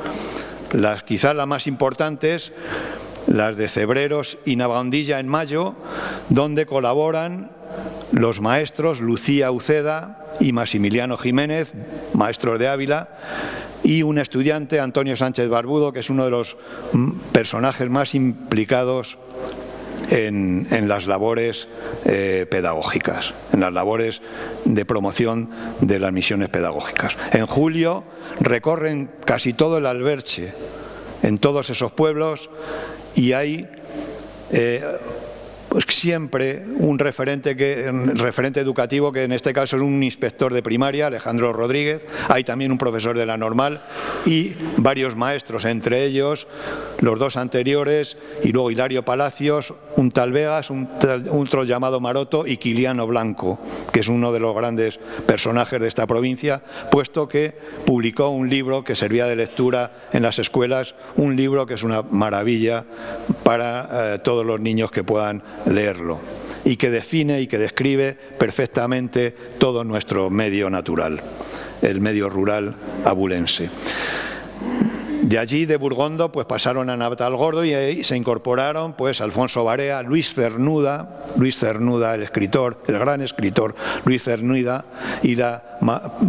quizás las más importantes, las de Cebreros y Navahondilla en mayo, donde colaboran los maestros Lucía Uceda y Maximiliano Jiménez, maestros de Ávila, y un estudiante, Antonio Sánchez Barbudo, que es uno de los personajes más implicados en las labores pedagógicas, en las labores de promoción de las misiones pedagógicas. En julio recorren casi todo el Alberche, en todos esos pueblos, y hay pues siempre un referente educativo, que en este caso es un inspector de primaria, Alejandro Rodríguez. Hay también un profesor de la normal y varios maestros, entre ellos los dos anteriores, y luego Hilario Palacios, un tal Vegas, otro llamado Maroto, y Quiliano Blanco, que es uno de los grandes personajes de esta provincia, puesto que publicó un libro que servía de lectura en las escuelas, un libro que es una maravilla para todos los niños que puedan leerlo, y que define y que describe perfectamente todo nuestro medio natural, el medio rural abulense. De allí, de Burgondo, pues pasaron a Navalgordo, y ahí se incorporaron pues Alfonso Barea, Luis Cernuda, el escritor, el gran escritor Luis Cernuda, y la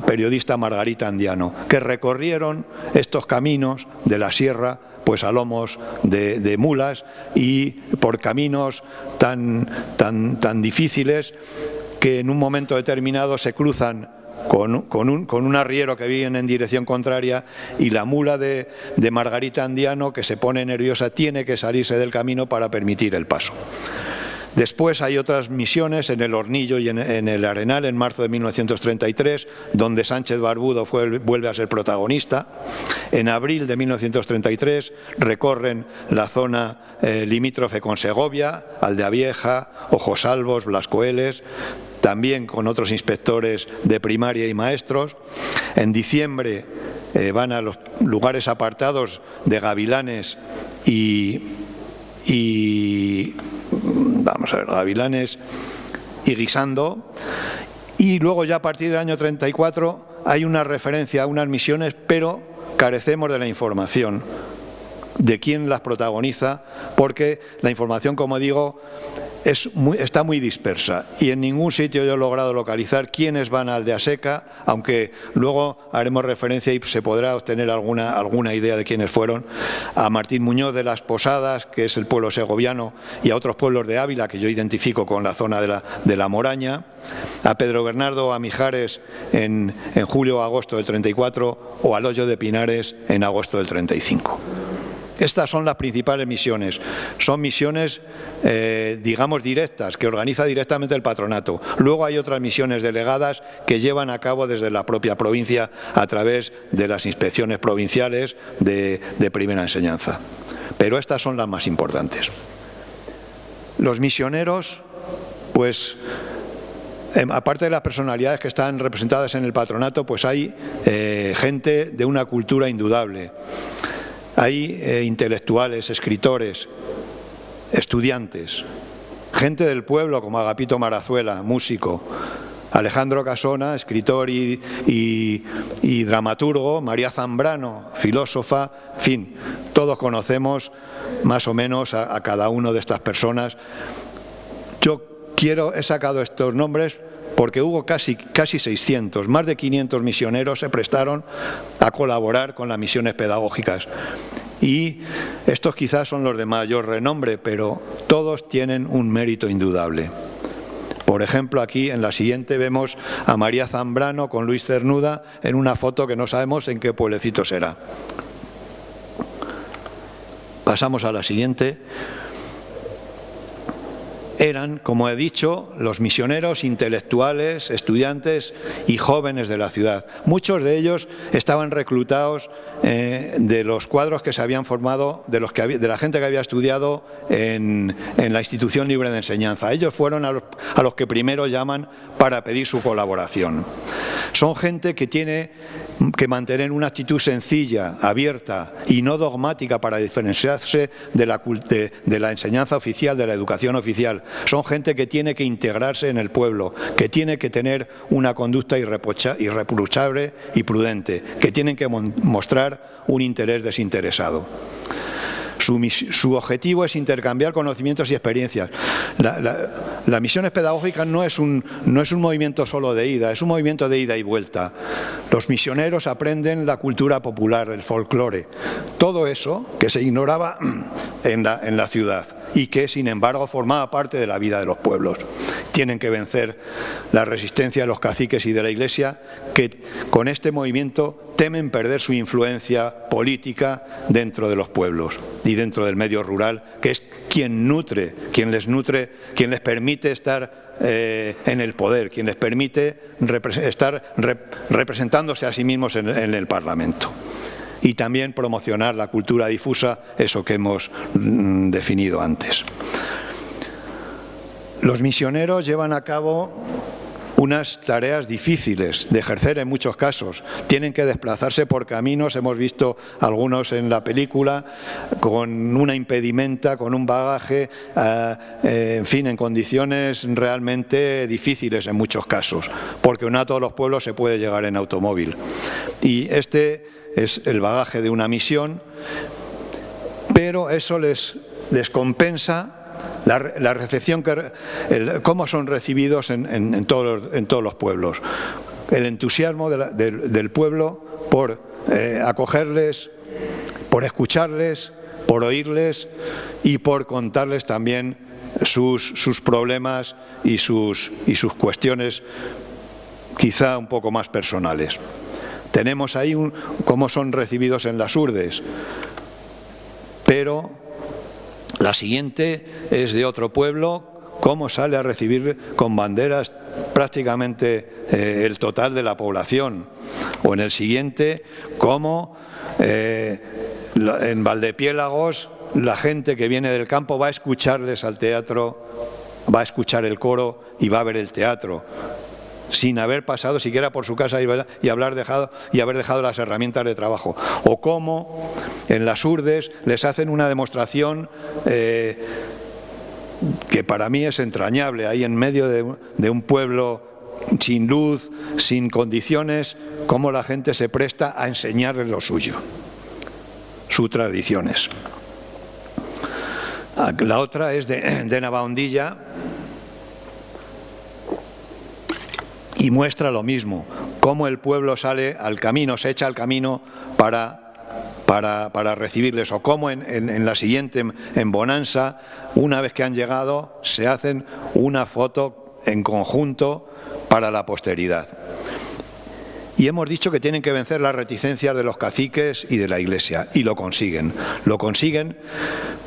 periodista Margarita Andiano, que recorrieron estos caminos de la sierra pues a lomos de mulas y por caminos tan difíciles que en un momento determinado se cruzan con un arriero que viene en dirección contraria, y la mula de Margarita Andiano, que se pone nerviosa, tiene que salirse del camino para permitir el paso. Después hay otras misiones en el Hornillo y en el Arenal en marzo de 1933, donde Sánchez Barbudo vuelve a ser protagonista. En abril de 1933 recorren la zona limítrofe con Segovia, Aldea-Vieja, Ojosalvos, Blascoeles, también con otros inspectores de primaria y maestros. En diciembre van a los lugares apartados de Gavilanes Gavilanes y Guisando, y luego ya a partir del año 34 hay una referencia a unas misiones, pero carecemos de la información de quién las protagoniza, porque la información, como digo, está muy dispersa y en ningún sitio yo he logrado localizar quiénes van a Aldeaseca, aunque luego haremos referencia y se podrá obtener alguna idea de quiénes fueron, a Martín Muñoz de las Posadas, que es el pueblo segoviano, y a otros pueblos de Ávila que yo identifico con la zona de la Moraña, a Pedro Bernardo a Mijares en julio o agosto del 34 o al Hoyo de Pinares en agosto del 35. Estas son las principales misiones. Son misiones, digamos, directas, que organiza directamente el patronato. Luego hay otras misiones delegadas que llevan a cabo desde la propia provincia a través de las inspecciones provinciales de primera enseñanza. Pero estas son las más importantes. Los misioneros, pues, aparte de las personalidades que están representadas en el patronato, pues hay gente de una cultura indudable. Hay intelectuales, escritores, estudiantes, gente del pueblo como Agapito Marazuela, músico, Alejandro Casona, escritor y dramaturgo, María Zambrano, filósofa, en fin, todos conocemos más o menos a cada una de estas personas. He sacado estos nombres porque hubo casi 600, más de 500 misioneros se prestaron a colaborar con las misiones pedagógicas. Y estos quizás son los de mayor renombre, pero todos tienen un mérito indudable. Por ejemplo, aquí en la siguiente vemos a María Zambrano con Luis Cernuda en una foto que no sabemos en qué pueblecito será. Pasamos a la siguiente. Eran, como he dicho, los misioneros intelectuales, estudiantes y jóvenes de la ciudad. Muchos de ellos estaban reclutados de los cuadros que se habían formado, de la gente que había estudiado en la institución libre de enseñanza. Ellos fueron a los que primero llaman para pedir su colaboración. Son gente que tiene que mantener una actitud sencilla, abierta y no dogmática para diferenciarse de la enseñanza oficial, de la educación oficial. Son gente que tiene que integrarse en el pueblo, que tiene que tener una conducta irreprochable y prudente, que tienen que mostrar un interés desinteresado. Su objetivo es intercambiar conocimientos y experiencias. La misiones pedagógicas no es un movimiento solo de ida, es un movimiento de ida y vuelta. Los misioneros aprenden la cultura popular, el folclore, todo eso que se ignoraba en la ciudad y que, sin embargo, formaba parte de la vida de los pueblos. Tienen que vencer la resistencia de los caciques y de la Iglesia, que con este movimiento temen perder su influencia política dentro de los pueblos y dentro del medio rural, que es quien les permite estar en el poder, quien les permite estar representándose a sí mismos en el Parlamento. Y también promocionar la cultura difusa, eso que hemos definido antes. Los misioneros llevan a cabo unas tareas difíciles de ejercer en muchos casos. Tienen que desplazarse por caminos, hemos visto algunos en la película, con una impedimenta, con un bagaje, en fin, en condiciones realmente difíciles en muchos casos, porque no a todos los pueblos se puede llegar en automóvil. Y este es el bagaje de una misión, pero eso les compensa la recepción, cómo son recibidos en todos los pueblos. El entusiasmo del pueblo por acogerles, por escucharles, por oírles y por contarles también sus problemas y sus cuestiones quizá un poco más personales. Tenemos ahí cómo son recibidos en las urdes, pero la siguiente es de otro pueblo cómo sale a recibir con banderas prácticamente el total de la población. O en el siguiente, cómo en Valdepiélagos la gente que viene del campo va a escucharles al teatro, va a escuchar el coro y va a ver el teatro, sin haber pasado siquiera por su casa y haber dejado las herramientas de trabajo. O cómo en las Urdes les hacen una demostración que para mí es entrañable, ahí en medio de un pueblo sin luz, sin condiciones, cómo la gente se presta a enseñarles lo suyo, sus tradiciones. La otra es de Navaondilla y muestra lo mismo, cómo el pueblo sale al camino, se echa al camino para recibirles, o cómo en la siguiente, en Bonanza, una vez que han llegado, se hacen una foto en conjunto para la posteridad. Y hemos dicho que tienen que vencer las reticencias de los caciques y de la Iglesia, y lo consiguen. Lo consiguen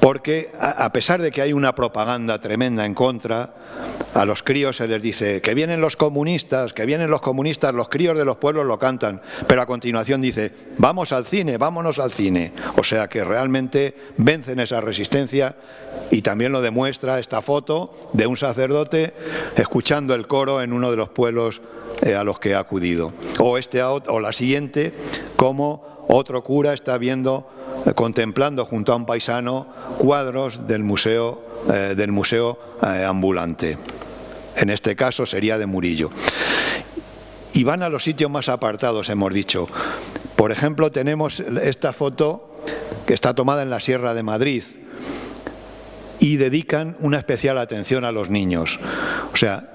porque, a pesar de que hay una propaganda tremenda en contra, a los críos se les dice que vienen los comunistas, los críos de los pueblos lo cantan, pero a continuación dice, vamos al cine, vámonos al cine. O sea que realmente vencen esa resistencia, y también lo demuestra esta foto de un sacerdote escuchando el coro en uno de los pueblos a los que ha acudido. O la siguiente, como otro cura está contemplando junto a un paisano cuadros del museo ambulante. En este caso sería de Murillo. Y van a los sitios más apartados, hemos dicho. Por ejemplo, tenemos esta foto que está tomada en la Sierra de Madrid y dedican una especial atención a los niños. O sea,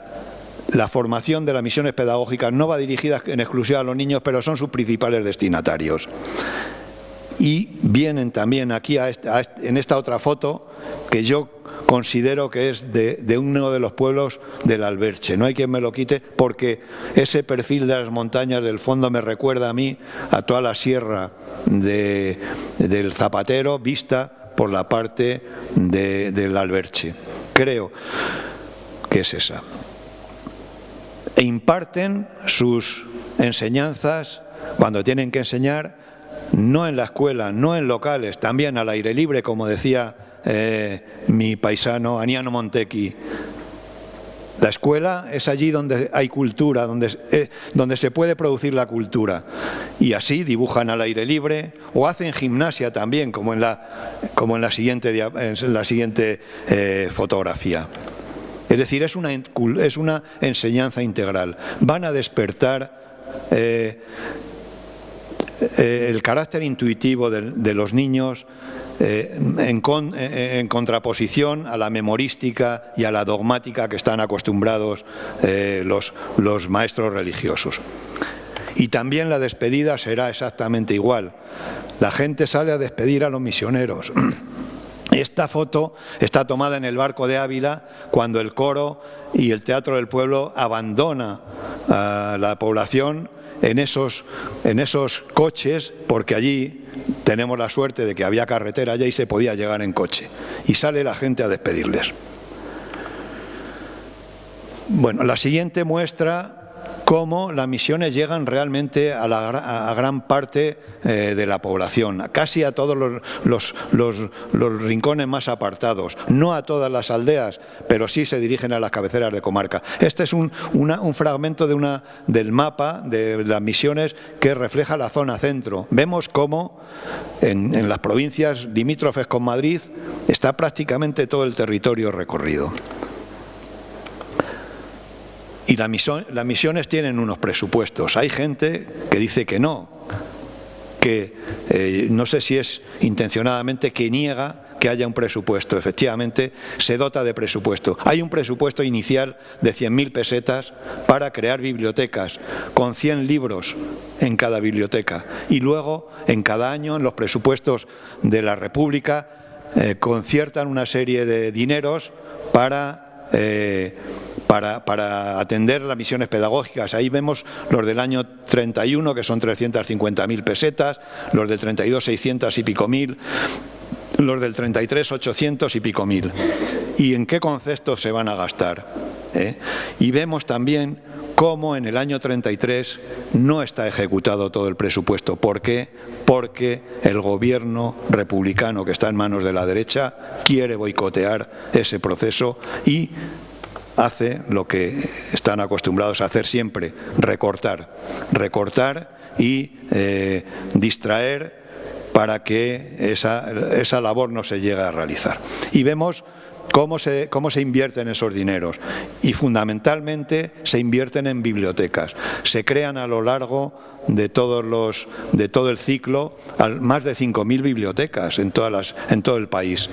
la formación de las misiones pedagógicas no va dirigida en exclusiva a los niños, pero son sus principales destinatarios. Y vienen también aquí en esta otra foto, que yo considero que es de uno de los pueblos del Alberche. No hay quien me lo quite, porque ese perfil de las montañas del fondo me recuerda a mí a toda la sierra del Zapatero, vista por la parte del Alberche. Creo que es esa. E imparten sus enseñanzas, cuando tienen que enseñar, no en la escuela, no en locales, también al aire libre, como decía mi paisano Aniano Montequi. La escuela es allí donde hay cultura, donde se puede producir la cultura. Y así dibujan al aire libre o hacen gimnasia también, como en la siguiente fotografía. Es decir, es una enseñanza integral. Van a despertar el carácter intuitivo de los niños en contraposición a la memorística y a la dogmática que están acostumbrados los maestros religiosos. Y también la despedida será exactamente igual. La gente sale a despedir a los misioneros. Esta foto está tomada en el Barco de Ávila, cuando el coro y el Teatro del Pueblo abandona a la población en esos coches, porque allí tenemos la suerte de que había carretera allá y se podía llegar en coche. Y sale la gente a despedirles. Bueno, la siguiente muestra cómo las misiones llegan realmente a gran parte de la población, casi a todos los rincones más apartados, no a todas las aldeas, pero sí se dirigen a las cabeceras de comarca. Este es un fragmento del mapa de las misiones que refleja la zona centro. Vemos cómo en las provincias limítrofes con Madrid está prácticamente todo el territorio recorrido. Y las misiones tienen unos presupuestos. Hay gente que dice que no, que no sé si es intencionadamente, que niega que haya un presupuesto. Efectivamente, se dota de presupuesto. Hay un presupuesto inicial de 100.000 pesetas para crear bibliotecas, con 100 libros en cada biblioteca. Y luego, en cada año, en los presupuestos de la República, conciertan una serie de dineros para atender las misiones pedagógicas. Ahí vemos los del año 31, que son 350.000 pesetas, los del 32, 600 y pico mil, los del 33, 800 y pico mil. y en qué conceptos se van a gastar. Y vemos también cómo en el año 33 no está ejecutado todo el presupuesto. ¿Por qué? Porque el gobierno republicano que está en manos de la derecha quiere boicotear ese proceso y hace lo que están acostumbrados a hacer siempre: recortar y distraer para que esa labor no se llegue a realizar. Y vemos cómo se invierten esos dineros, y fundamentalmente se invierten en bibliotecas. Se crean a lo largo de todo el ciclo más de 5.000 bibliotecas en todo el país.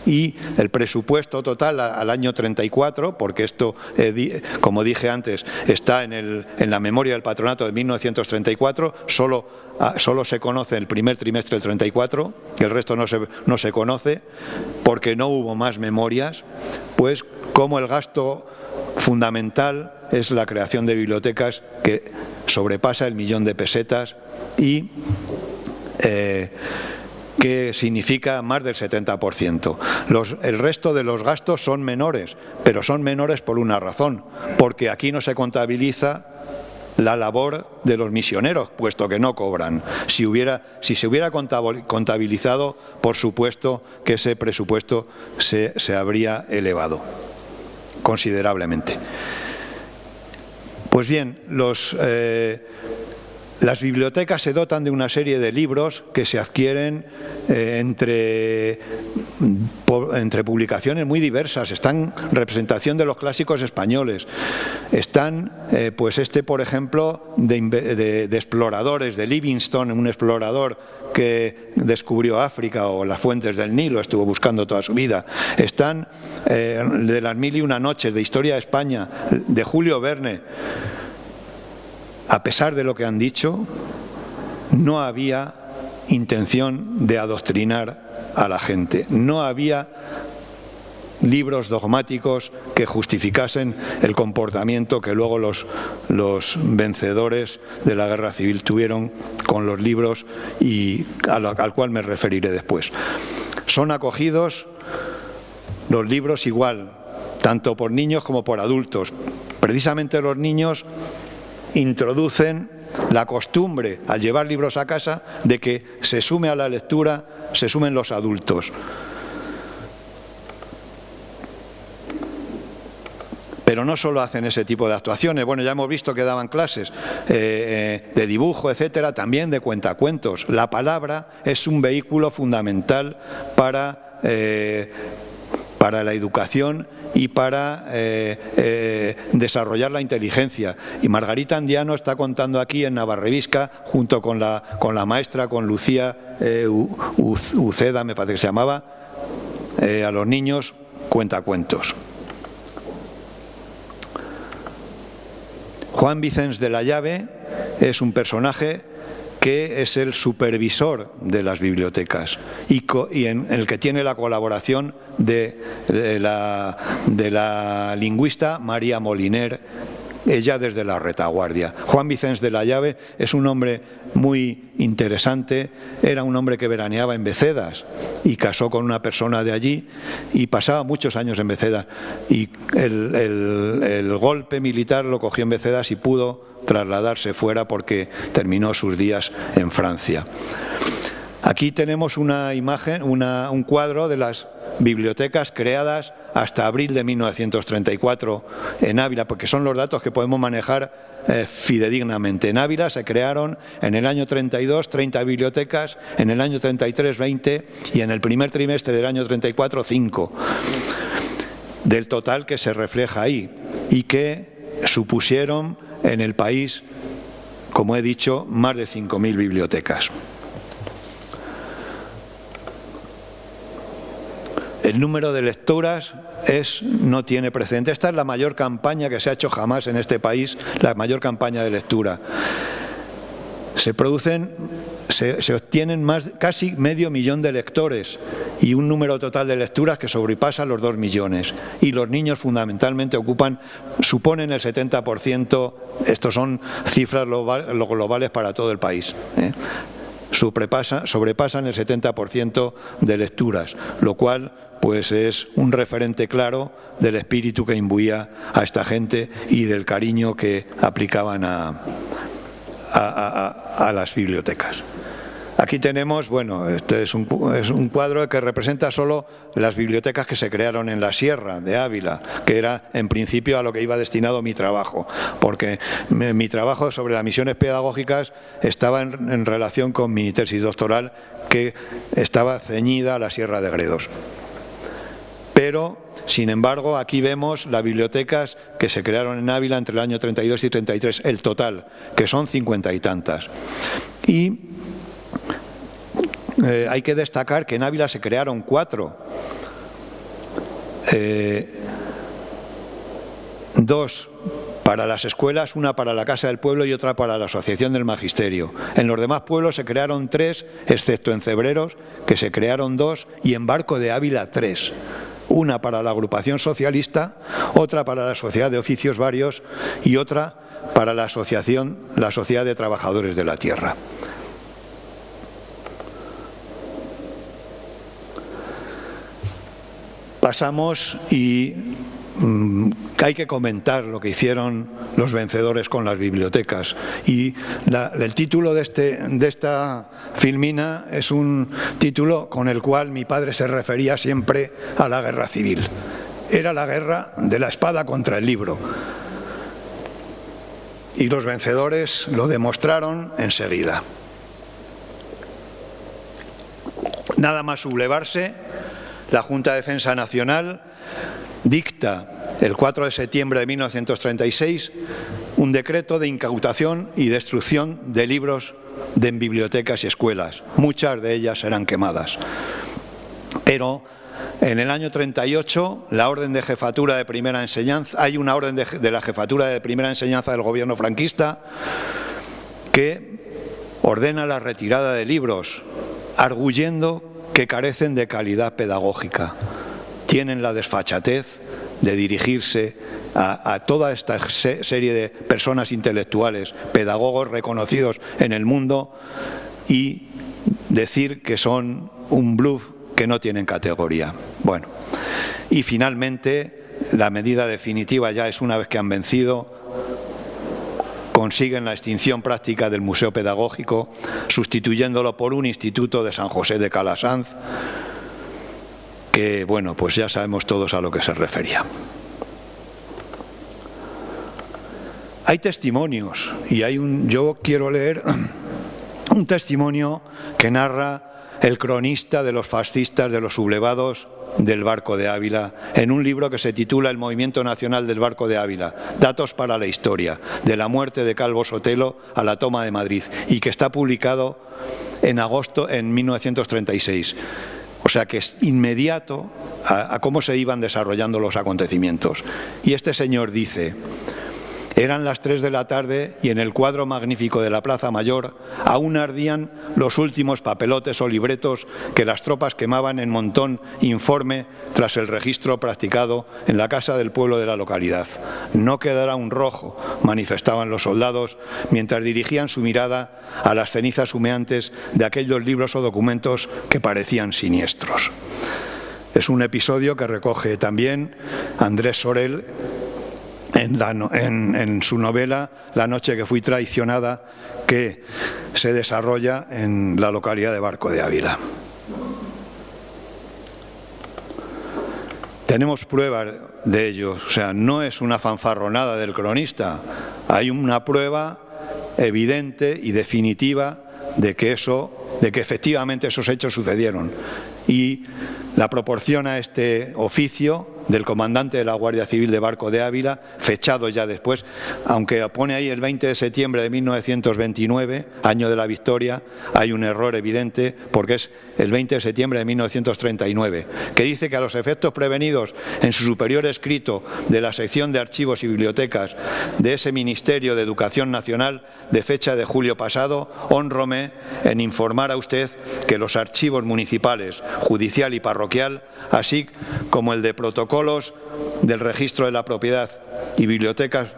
Y el presupuesto total al año 34, porque esto, como dije antes, está en la memoria del patronato de 1934, solo se conoce el primer trimestre del 34, el resto no se conoce, porque no hubo más memorias, pues como el gasto fundamental es la creación de bibliotecas, que sobrepasa el 1.000.000 de pesetas y que significa más del 70%. El resto de los gastos son menores, pero son menores por una razón: porque aquí no se contabiliza la labor de los misioneros, puesto que no cobran. Si se hubiera contabilizado, por supuesto que ese presupuesto se habría elevado considerablemente. Pues bien, las bibliotecas se dotan de una serie de libros que se adquieren entre publicaciones muy diversas. Están representación de los clásicos españoles. Están, pues por ejemplo, de exploradores, de Livingstone, un explorador que descubrió África o las fuentes del Nilo, estuvo buscando toda su vida. Están de las 1001 noches, de historia de España, de Julio Verne. A pesar de lo que han dicho, no había intención de adoctrinar a la gente. No había libros dogmáticos que justificasen el comportamiento que luego los vencedores de la guerra civil tuvieron con los libros, y al cual me referiré después. Son acogidos los libros igual, tanto por niños como por adultos. Precisamente los niños introducen la costumbre, al llevar libros a casa, de que se sume a la lectura, se sumen los adultos. Pero no solo hacen ese tipo de actuaciones. Bueno, ya hemos visto que daban clases de dibujo, etcétera, también de cuentacuentos. La palabra es un vehículo fundamental para la educación y para desarrollar la inteligencia. Y Margarita Andiano está contando aquí en Navarrevisca, junto con la maestra, con Lucía Uceda, me parece que se llamaba, a los niños cuentacuentos. Juan Vicens de la Llave es un personaje que es el supervisor de las bibliotecas y en el que tiene la colaboración de la lingüista María Moliner, ella desde la retaguardia. Juan Vicens de la Llave es un hombre muy interesante, era un hombre que veraneaba en Becedas y casó con una persona de allí y pasaba muchos años en Becedas, y el golpe militar lo cogió en Becedas y pudo trasladarse fuera porque terminó sus días en Francia. Aquí tenemos una imagen, un cuadro de las bibliotecas creadas hasta abril de 1934 en Ávila, porque son los datos que podemos manejar fidedignamente. En Ávila se crearon en el año 32 30 bibliotecas, en el año 33 20 y en el primer trimestre del año 34 5, del total que se refleja ahí, y que supusieron en el país, como he dicho, más de 5.000 bibliotecas. El número de lecturas no tiene precedente. Esta es la mayor campaña que se ha hecho jamás en este país, la mayor campaña de lectura. Se obtienen casi 500.000 de lectores y un número total de lecturas que sobrepasa los 2 millones. Y los niños fundamentalmente suponen el 70%, estos son cifras globales para todo el país, sobrepasan el 70% de lecturas, lo cual pues es un referente claro del espíritu que imbuía a esta gente y del cariño que aplicaban a las bibliotecas. Aquí tenemos, bueno, este es un cuadro que representa solo las bibliotecas que se crearon en la Sierra de Ávila, que era en principio a lo que iba destinado mi trabajo, porque mi trabajo sobre las misiones pedagógicas estaba en relación con mi tesis doctoral, que estaba ceñida a la Sierra de Gredos. Pero, sin embargo, aquí vemos las bibliotecas que se crearon en Ávila entre el año 32 y 33, el total, que son 50 y tantas. Y hay que destacar que en Ávila se crearon 4. 2 para las escuelas, una para la Casa del Pueblo y otra para la Asociación del Magisterio. En los demás pueblos se crearon 3, excepto en Cebreros, que se crearon 2, y en Barco de Ávila 3. Una para la agrupación socialista, otra para la Sociedad de Oficios Varios y otra para la Sociedad de Trabajadores de la Tierra. Pasamos y hay que comentar lo que hicieron los vencedores con las bibliotecas. Y el título de esta filmina es un título con el cual mi padre se refería siempre a la guerra civil. Era la guerra de la espada contra el libro. Y los vencedores lo demostraron enseguida. Nada más sublevarse, la Junta de Defensa Nacional dicta el 4 de septiembre de 1936 un decreto de incautación y destrucción de libros en bibliotecas y escuelas. Muchas de ellas eran quemadas. Pero en el año 38, la orden de jefatura de primera enseñanza, hay una orden de la jefatura de primera enseñanza del gobierno franquista que ordena la retirada de libros, arguyendo que carecen de calidad pedagógica. Tienen la desfachatez de dirigirse a toda esta serie de personas intelectuales, pedagogos reconocidos en el mundo, y decir que son un bluff, que no tienen categoría. Bueno, y finalmente la medida definitiva ya es una vez que han vencido, consiguen la extinción práctica del Museo Pedagógico, sustituyéndolo por un instituto de San José de Calasanz, que, bueno, pues ya sabemos todos a lo que se refería. Hay testimonios, y yo quiero leer un testimonio que narra el cronista de los fascistas, de los sublevados del Barco de Ávila, en un libro que se titula El Movimiento Nacional del Barco de Ávila, datos para la historia, de la muerte de Calvo Sotelo a la toma de Madrid, y que está publicado en agosto en 1936. O sea que es inmediato a cómo se iban desarrollando los acontecimientos. Y este señor dice: eran las 3 de la tarde y en el cuadro magnífico de la Plaza Mayor aún ardían los últimos papelotes o libretos que las tropas quemaban en montón informe tras el registro practicado en la Casa del Pueblo de la localidad. No quedará un rojo, manifestaban los soldados mientras dirigían su mirada a las cenizas humeantes de aquellos libros o documentos que parecían siniestros. Es un episodio que recoge también Andrés Sorel en su novela La noche que fui traicionada, que se desarrolla en la localidad de Barco de Ávila. Tenemos pruebas de ello, o sea, no es una fanfarronada del cronista, hay una prueba evidente y definitiva de que efectivamente esos hechos sucedieron. Y la proporciona este oficio del comandante de la Guardia Civil de Barco de Ávila, fechado ya después, aunque pone ahí el 20 de septiembre de 1929, año de la victoria, hay un error evidente porque es el 20 de septiembre de 1939, que dice que a los efectos prevenidos en su superior escrito de la sección de archivos y bibliotecas de ese Ministerio de Educación Nacional de fecha de julio pasado, honróme en informar a usted que los archivos municipales, judicial y parroquial, así como el de protocolos del registro de la propiedad y bibliotecas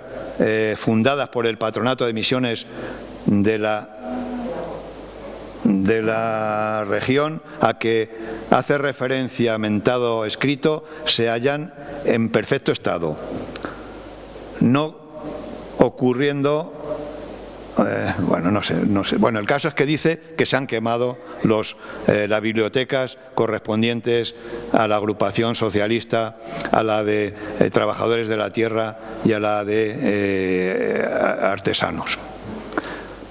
fundadas por el Patronato de Misiones de la de la región a que hace referencia mentado escrito se hallan en perfecto estado, no ocurriendo, bueno, no sé. Bueno, el caso es que dice que se han quemado las bibliotecas correspondientes a la agrupación socialista, a la de trabajadores de la tierra y a la de artesanos.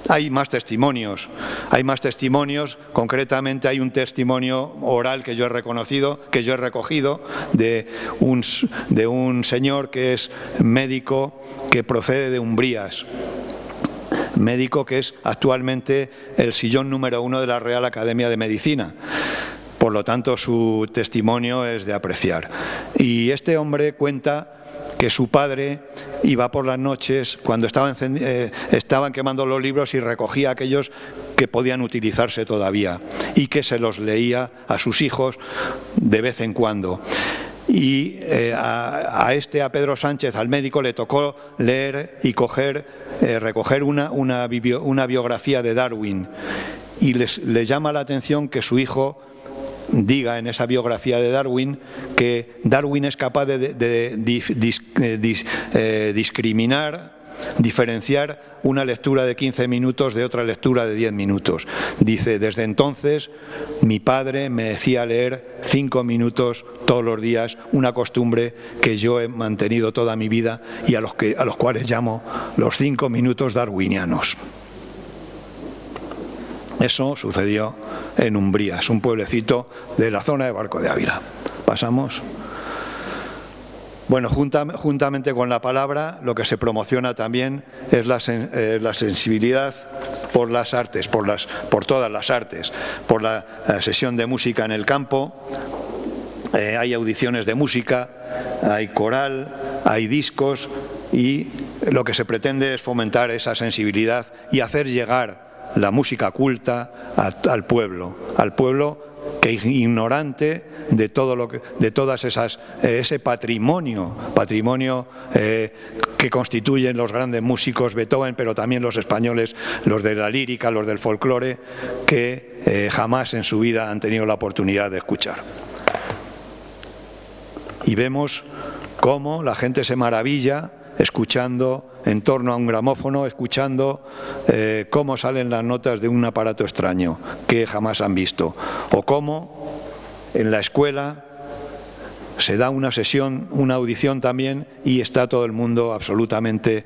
Hay más testimonios, concretamente hay un testimonio oral que yo he recogido de un señor que es médico que procede de Umbrías, médico que es actualmente el sillón número 1 de la Real Academia de Medicina. Por lo tanto, su testimonio es de apreciar. Y este hombre cuenta que su padre iba por las noches cuando estaban quemando los libros y recogía aquellos que podían utilizarse todavía y que se los leía a sus hijos de vez en cuando. Y a Pedro Sánchez, al médico, le tocó leer y recoger una biografía de Darwin, y le llama la atención que su hijo diga en esa biografía de Darwin que Darwin es capaz de diferenciar una lectura de 15 minutos de otra lectura de 10 minutos. Dice, desde entonces mi padre me decía leer 5 minutos todos los días, una costumbre que yo he mantenido toda mi vida y a los cuales llamo los 5 minutos darwinianos. Eso sucedió en Umbrías, un pueblecito de la zona de Barco de Ávila. Pasamos. Bueno, juntamente con la palabra, lo que se promociona también es la sensibilidad por las artes, por todas las artes, por la sesión de música en el campo. Hay audiciones de música, hay coral, hay discos, y lo que se pretende es fomentar esa sensibilidad y hacer llegar la música culta al pueblo que es ignorante de todas esas ese patrimonio que constituyen los grandes músicos, Beethoven, pero también los españoles, los de la lírica, los del folclore, que jamás en su vida han tenido la oportunidad de escuchar. Y vemos cómo la gente se maravilla escuchando en torno a un gramófono, escuchando cómo salen las notas de un aparato extraño que jamás han visto, o cómo en la escuela se da una sesión, una audición también, y está todo el mundo absolutamente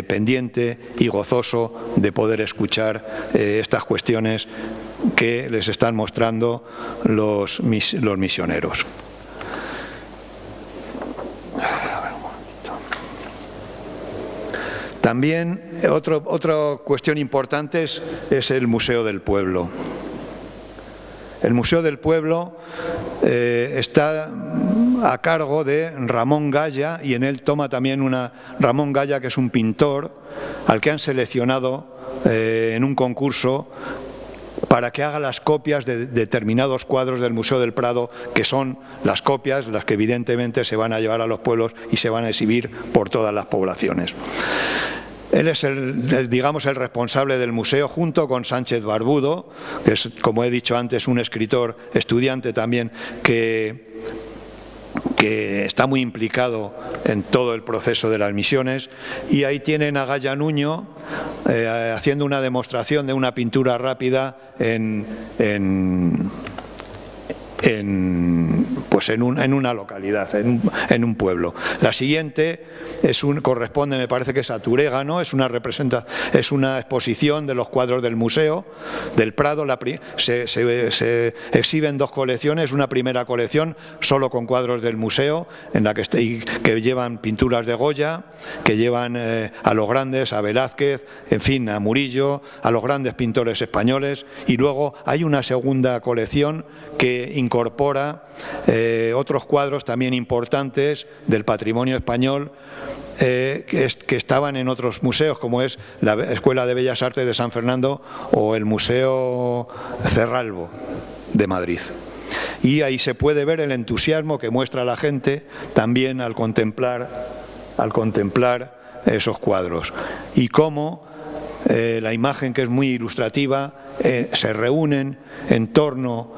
pendiente y gozoso de poder escuchar estas cuestiones que les están mostrando los misioneros. También otra cuestión importante es el Museo del Pueblo. El Museo del Pueblo está a cargo de Ramón Gaya, y en él toma también Ramón Gaya, que es un pintor al que han seleccionado en un concurso para que haga las copias de determinados cuadros del Museo del Prado, que son las copias, las que evidentemente se van a llevar a los pueblos y se van a exhibir por todas las poblaciones. Él es digamos el responsable del museo, junto con Sánchez Barbudo, que es, como he dicho antes, un escritor estudiante también que está muy implicado en todo el proceso de las misiones. Y ahí tienen a Gaya Nuño haciendo una demostración de una pintura rápida en una localidad, en un pueblo. La siguiente corresponde, me parece que es a Turégano, es una exposición de los cuadros del Museo del Prado. Se exhiben dos colecciones, una primera colección solo con cuadros del museo, en la que llevan pinturas de Goya, que llevan a los grandes, a Velázquez, en fin, a Murillo, a los grandes pintores españoles, y luego hay una segunda colección que incorpora otros cuadros también importantes del patrimonio español que estaban en otros museos, como es la Escuela de Bellas Artes de San Fernando o el Museo Cerralbo de Madrid. Y ahí se puede ver el entusiasmo que muestra la gente también al contemplar esos cuadros, y cómo la imagen que es muy ilustrativa, se reúnen en torno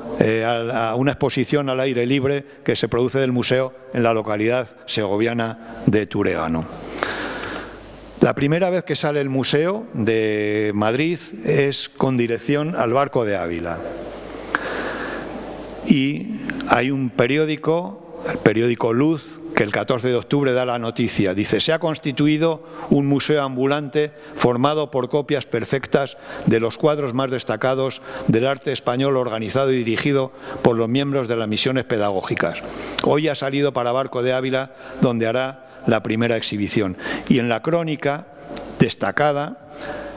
a una exposición al aire libre que se produce del museo en la localidad segoviana de Turegano. La primera vez que sale el museo de Madrid es con dirección al Barco de Ávila. Y hay un periódico, el periódico Luz, que el 14 de octubre da la noticia. Dice: se ha constituido un museo ambulante formado por copias perfectas de los cuadros más destacados del arte español, organizado y dirigido por los miembros de las misiones pedagógicas. Hoy ha salido para Barco de Ávila, donde hará la primera exhibición. Y en la crónica destacada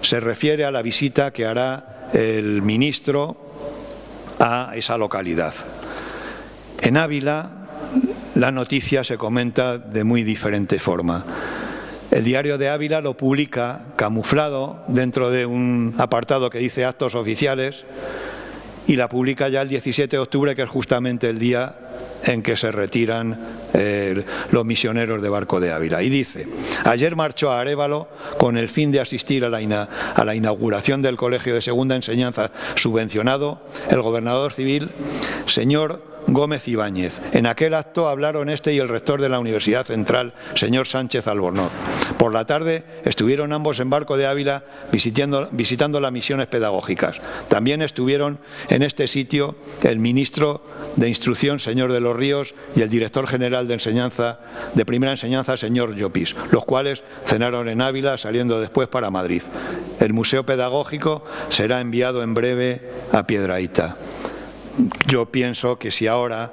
se refiere a la visita que hará el ministro a esa localidad. En Ávila la noticia se comenta de muy diferente forma. El Diario de Ávila lo publica camuflado dentro de un apartado que dice actos oficiales, y la publica ya el 17 de octubre, que es justamente el día en que se retiran los misioneros de Barco de Ávila. Y dice: ayer marchó a Arévalo con el fin de asistir a la inauguración del Colegio de Segunda Enseñanza subvencionado el gobernador civil, señor Gómez Ibáñez. En aquel acto hablaron este y el rector de la Universidad Central, señor Sánchez Albornoz. Por la tarde estuvieron ambos en Barco de Ávila visitando las misiones pedagógicas. También estuvieron en este sitio el ministro de Instrucción, señor de los Ríos, y el director general de Primera Enseñanza, señor Llopis, los cuales cenaron en Ávila, saliendo después para Madrid. El museo pedagógico será enviado en breve a Piedrahíta. Yo pienso que si ahora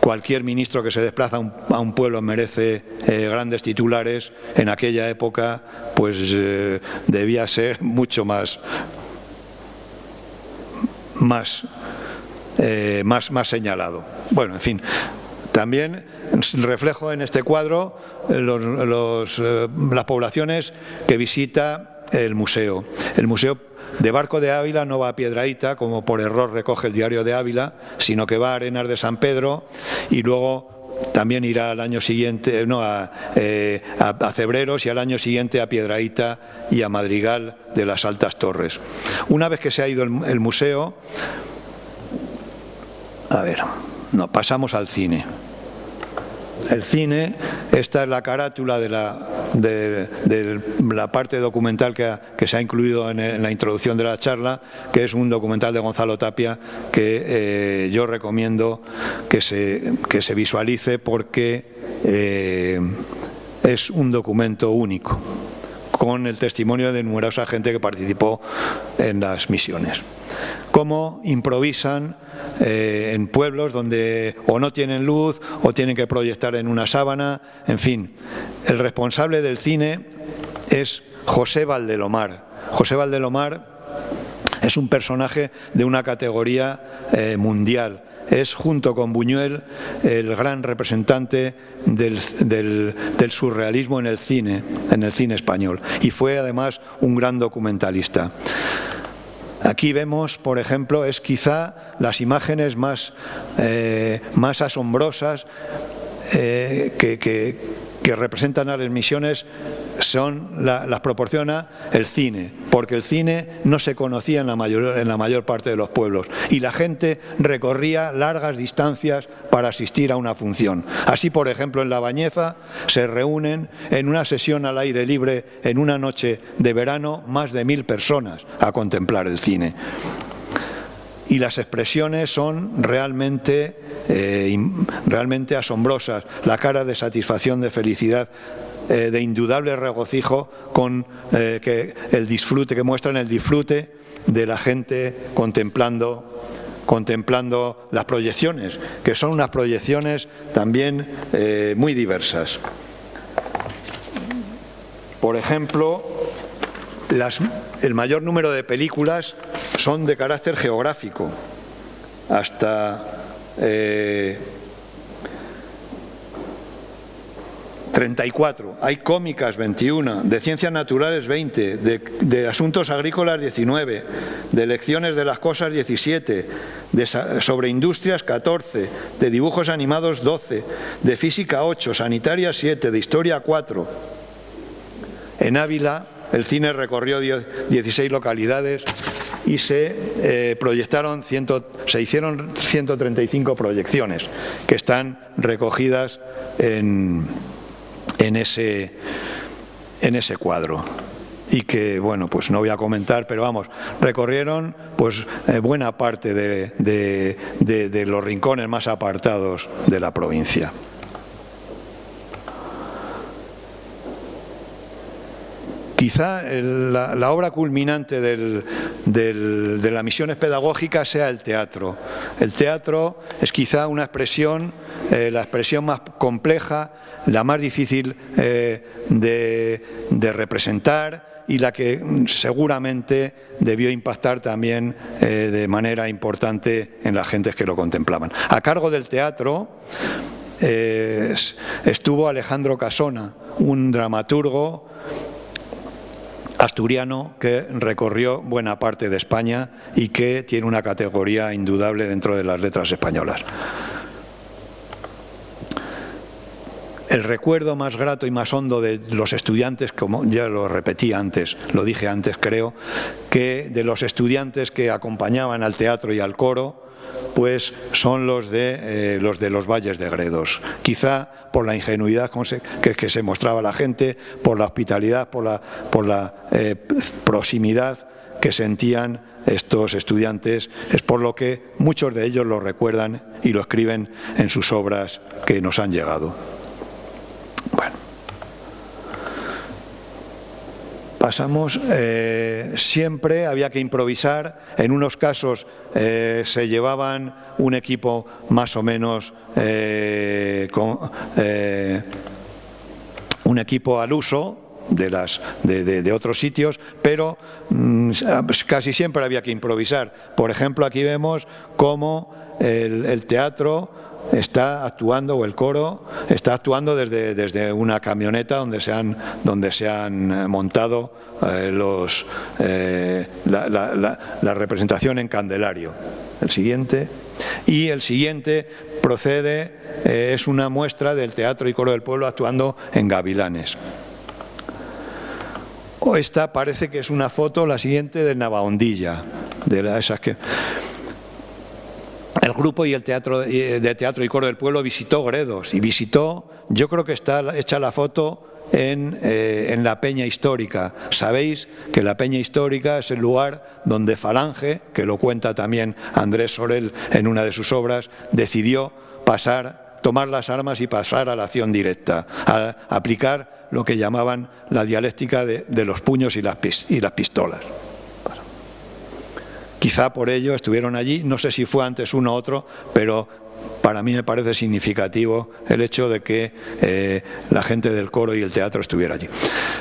cualquier ministro que se desplaza a un pueblo merece grandes titulares, en aquella época pues debía ser mucho más señalado. Bueno, en fin, también reflejo en este cuadro las poblaciones que visita el museo. El museo de Barco de Ávila no va a Piedrahíta, como por error recoge el Diario de Ávila, sino que va a Arenas de San Pedro, y luego también irá al año siguiente a Cebreros, y al año siguiente a Piedrahíta y a Madrigal de las Altas Torres. Una vez que se ha ido el museo, pasamos al cine. El cine, esta es la carátula de la parte documental que se ha incluido en la introducción de la charla, que es un documental de Gonzalo Tapia que yo recomiendo que se visualice, porque es un documento único, con el testimonio de numerosa gente que participó en las misiones. Cómo improvisan en pueblos donde o no tienen luz o tienen que proyectar en una sábana. En fin, el responsable del cine es José Valdelomar. José Valdelomar es un personaje de una categoría mundial. Es, junto con Buñuel, el gran representante del surrealismo en el cine español, y fue además un gran documentalista. Aquí vemos, por ejemplo, es quizá las imágenes más asombrosas que representan a las misiones, las proporciona el cine, porque el cine no se conocía en la mayor parte de los pueblos, y la gente recorría largas distancias para asistir a una función. Así, por ejemplo, en La Bañeza se reúnen en una sesión al aire libre en una noche de verano más de 1000 personas a contemplar el cine. Y las expresiones son realmente asombrosas. La cara de satisfacción, de felicidad, de indudable regocijo, con el disfrute que muestran, el disfrute de la gente contemplando las proyecciones, que son unas proyecciones también muy diversas. Por ejemplo, el mayor número de películas son de carácter geográfico, hasta 34, hay cómicas 21, de ciencias naturales 20, de asuntos agrícolas 19, de lecciones de las cosas 17, sobre industrias 14, de dibujos animados 12, de física 8, sanitaria 7, de historia 4. En Ávila el cine recorrió 16 localidades y se hicieron 135 proyecciones que están recogidas en ese cuadro. Y que, bueno, pues no voy a comentar, pero vamos, recorrieron pues buena parte de los rincones más apartados de la provincia. Quizá la obra culminante de las misiones pedagógicas sea el teatro. El teatro es quizá una expresión, la expresión más compleja, la más difícil de representar, y la que seguramente debió impactar también de manera importante en las gentes que lo contemplaban. A cargo del teatro estuvo Alejandro Casona, un dramaturgo asturiano que recorrió buena parte de España y que tiene una categoría indudable dentro de las letras españolas. El recuerdo más grato y más hondo de los estudiantes, como ya lo repetí antes, lo dije antes creo, que de los estudiantes que acompañaban al teatro y al coro, pues son los de los Valles de Gredos. Quizá por la ingenuidad que se mostraba la gente, por la hospitalidad, por la proximidad que sentían estos estudiantes, es por lo que muchos de ellos lo recuerdan y lo escriben en sus obras que nos han llegado. Bueno, pasamos. Siempre había que improvisar. En unos casos se llevaban un equipo más o menos un equipo al uso de otros sitios, pero casi siempre había que improvisar. Por ejemplo, aquí vemos cómo el teatro está actuando, o el coro está actuando desde una camioneta donde se han montado la representación en Candelario. El siguiente. Y el siguiente procede, es una muestra del Teatro y Coro del Pueblo actuando en Gavilanes. Esta parece que es una foto, la siguiente, de Navahondilla, de esas que... El grupo y el Teatro y Coro del Pueblo visitó Gredos y visitó, yo creo que está hecha la foto en la Peña Histórica. Sabéis que la Peña Histórica es el lugar donde Falange, que lo cuenta también Andrés Sorel en una de sus obras, decidió tomar las armas y pasar a la acción directa, a aplicar lo que llamaban la dialéctica de los puños y las pistolas. Quizá por ello estuvieron allí, no sé si fue antes uno u otro, pero para mí me parece significativo el hecho de que la gente del coro y el teatro estuviera allí.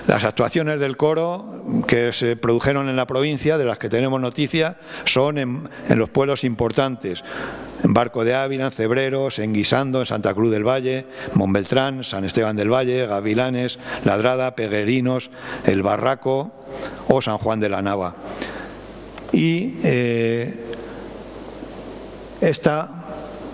Las actuaciones del coro que se produjeron en la provincia, de las que tenemos noticia, son en los pueblos importantes: en Barco de Ávila, en Cebreros, en Guisando, en Santa Cruz del Valle, Montbeltrán, San Esteban del Valle, Gavilanes, Ladrada, Peguerinos, El Barraco o San Juan de la Nava. Y esta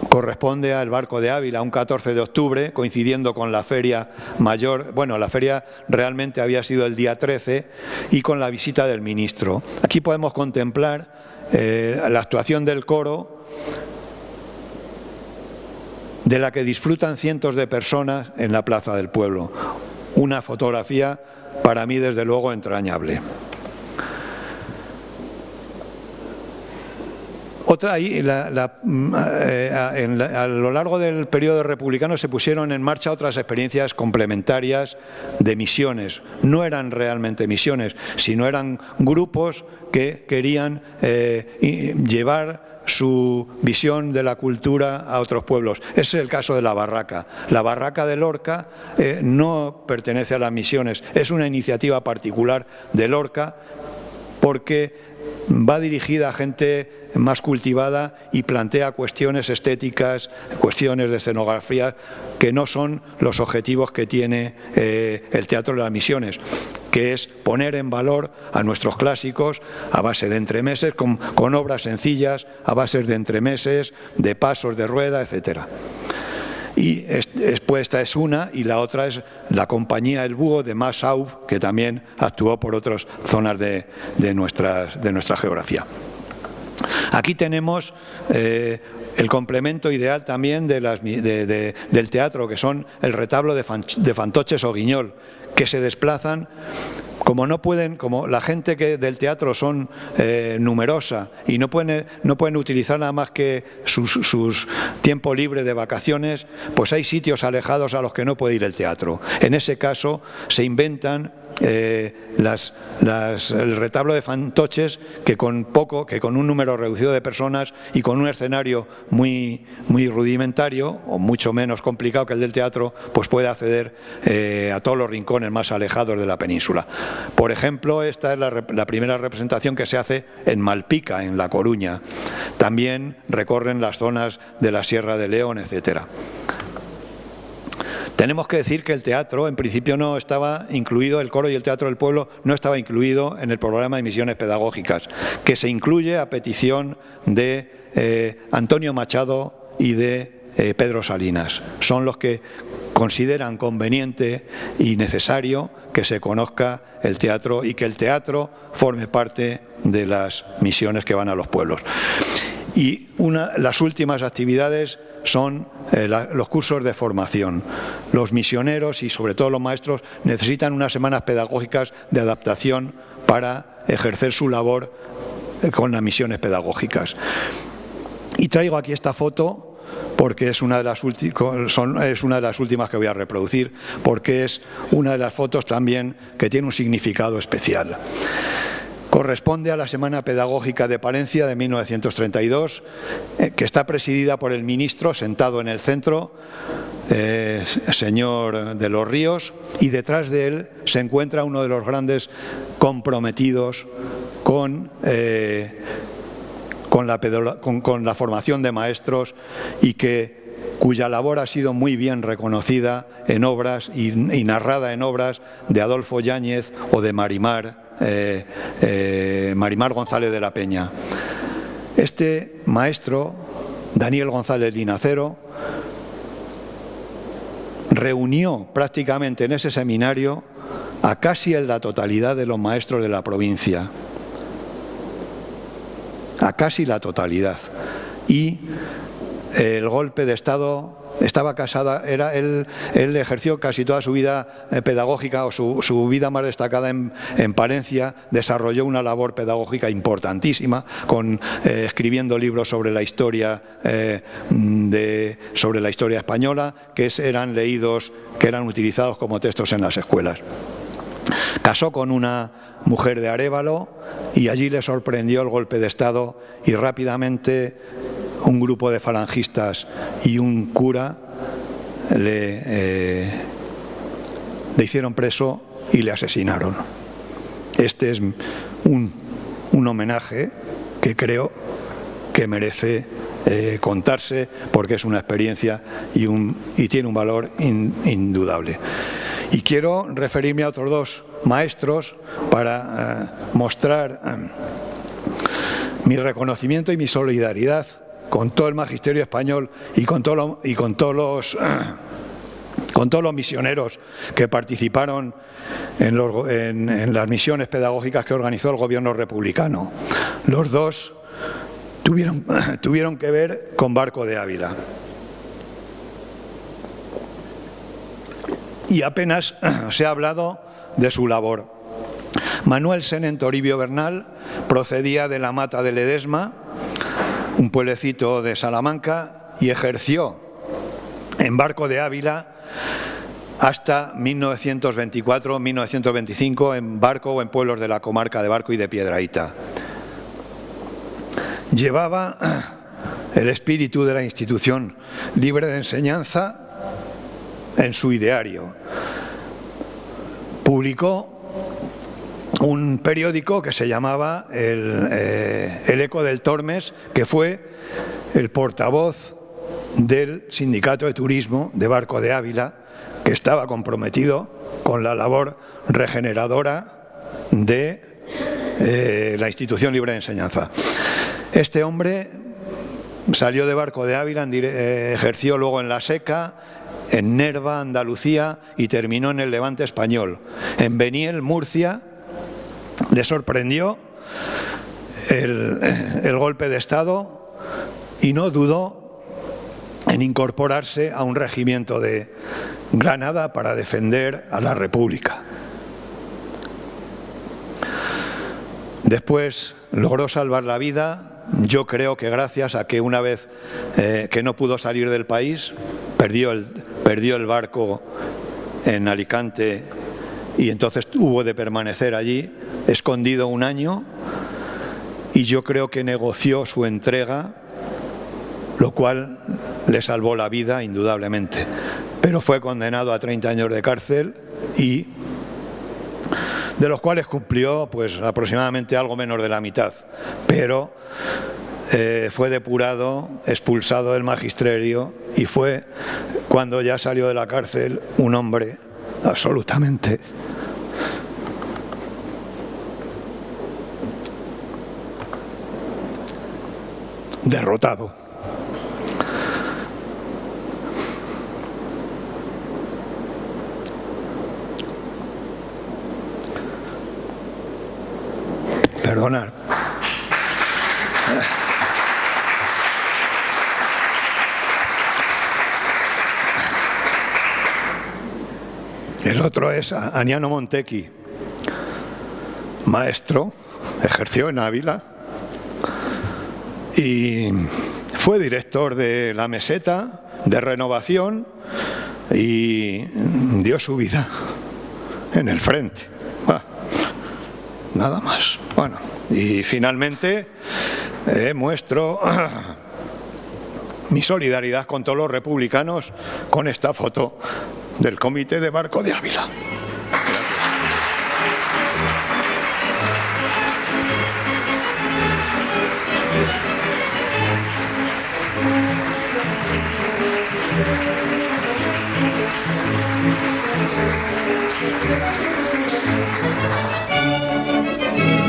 corresponde al Barco de Ávila, un 14 de octubre, coincidiendo con la feria mayor. Bueno, la feria realmente había sido el día 13 y con la visita del ministro. Aquí podemos contemplar la actuación del coro, de la que disfrutan cientos de personas en la plaza del pueblo. Una fotografía para mí desde luego entrañable. Otra, ahí, a lo largo del periodo republicano se pusieron en marcha otras experiencias complementarias de misiones. No eran realmente misiones, sino eran grupos que querían llevar su visión de la cultura a otros pueblos. Ese es el caso de La Barraca. La Barraca de Lorca no pertenece a las misiones, es una iniciativa particular de Lorca, porque va dirigida a gente más cultivada y plantea cuestiones estéticas, cuestiones de escenografía, que no son los objetivos que tiene el Teatro de las Misiones, que es poner en valor a nuestros clásicos a base de entremeses, con obras sencillas, a base de entremeses, de pasos de rueda, etcétera. Y después esta es una, y la otra es la compañía El Búho de Max Aub, que también actuó por otras zonas de nuestra geografía. Aquí tenemos el complemento ideal también del teatro, que son el retablo de fantoches o guiñol, que se desplazan. Como la gente del teatro son numerosa y no pueden utilizar nada más que sus tiempo libre de vacaciones, pues hay sitios alejados a los que no puede ir el teatro. En ese caso se inventan el retablo de fantoches que con un número reducido de personas y con un escenario muy rudimentario o mucho menos complicado que el del teatro, pues puede acceder a todos los rincones más alejados de la península. Por ejemplo, esta es la primera representación que se hace en Malpica, en La Coruña. También recorren las zonas de la Sierra de León, etcétera. Tenemos que decir que el teatro, en principio, no estaba incluido, el coro y el teatro del pueblo no estaba incluido en el programa de misiones pedagógicas, que se incluye a petición de Antonio Machado y de Pedro Salinas. Son los que consideran conveniente y necesario que se conozca el teatro y que el teatro forme parte de las misiones que van a los pueblos. Y las últimas actividades son los cursos de formación. Los misioneros y sobre todo los maestros necesitan unas semanas pedagógicas de adaptación para ejercer su labor con las misiones pedagógicas. Y traigo aquí esta foto porque es una de las últimas que voy a reproducir, porque es una de las fotos también que tiene un significado especial. Corresponde a la Semana Pedagógica de Palencia de 1932, que está presidida por el ministro, sentado en el centro, señor de los Ríos, y detrás de él se encuentra uno de los grandes comprometidos con la formación de maestros y cuya labor ha sido muy bien reconocida en obras y narrada en obras de Adolfo Yáñez o de Marimar González de la Peña. Este maestro, Daniel González Linacero, reunió prácticamente en ese seminario a casi la totalidad de los maestros de la provincia, a casi la totalidad. Y el golpe de Estado, estaba casada, él ejerció casi toda su vida pedagógica o su vida más destacada en Palencia, desarrolló una labor pedagógica importantísima, escribiendo libros sobre la historia española, que eran leídos, que eran utilizados como textos en las escuelas. Casó con una mujer de Arévalo y allí le sorprendió el golpe de Estado y rápidamente un grupo de falangistas y un cura le hicieron preso y le asesinaron. Este es un homenaje que creo que merece contarse, porque es una experiencia y tiene un valor indudable. Y quiero referirme a otros dos maestros para mostrar mi reconocimiento y mi solidaridad con todo el magisterio español y con todos los misioneros que participaron en las misiones pedagógicas que organizó el gobierno republicano. Los dos tuvieron que ver con Barco de Ávila. Y apenas se ha hablado de su labor. Manuel Senén Toribio Bernal procedía de la Mata de Ledesma, un pueblecito de Salamanca, y ejerció en Barco de Ávila hasta 1924-1925 en Barco o en pueblos de la comarca de Barco y de Piedrahíta. Llevaba el espíritu de la institución libre de enseñanza en su ideario. Publicó un periódico que se llamaba El Eco del Tormes, que fue el portavoz del Sindicato de Turismo de Barco de Ávila, que estaba comprometido con la labor regeneradora de la institución libre de enseñanza. Este hombre salió de Barco de Ávila, ejerció luego en La Seca, en Nerva, Andalucía, y terminó en el Levante español. En Beniel, Murcia, le sorprendió el golpe de Estado y no dudó en incorporarse a un regimiento de Granada para defender a la República. Después logró salvar la vida, yo creo que gracias a que una vez que no pudo salir del país, perdió el barco en Alicante y entonces hubo de permanecer allí, escondido un año, y yo creo que negoció su entrega, lo cual le salvó la vida indudablemente. Pero fue condenado a 30 años de cárcel, y de los cuales cumplió pues aproximadamente algo menos de la mitad, pero fue depurado, expulsado del magisterio, y fue cuando ya salió de la cárcel un hombre absolutamente derrotado. Perdonad. El otro es Aniano Montechi, maestro, ejerció en Ávila y fue director de La Meseta, de Renovación, y dio su vida en el frente. Nada más. Bueno, y finalmente muestro mi solidaridad con todos los republicanos con esta foto del Comité de Barco de Ávila.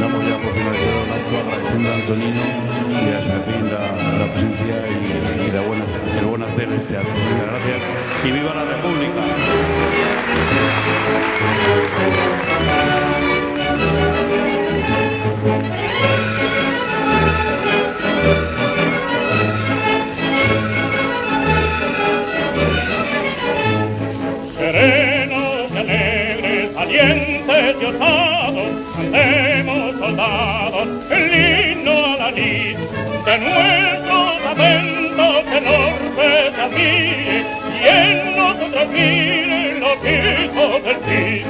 Damos ya por finalizado el acto, agradeciendo a Antonino y a Serafín la presencia y el buen hacer este acto. Muchas gracias y viva la República. Serenos y alegres, valientes y osados, cantemos soldados el himno a la lid de nuestros lamentos que el orbe se admire y en nosotros miren los hijos del Cid.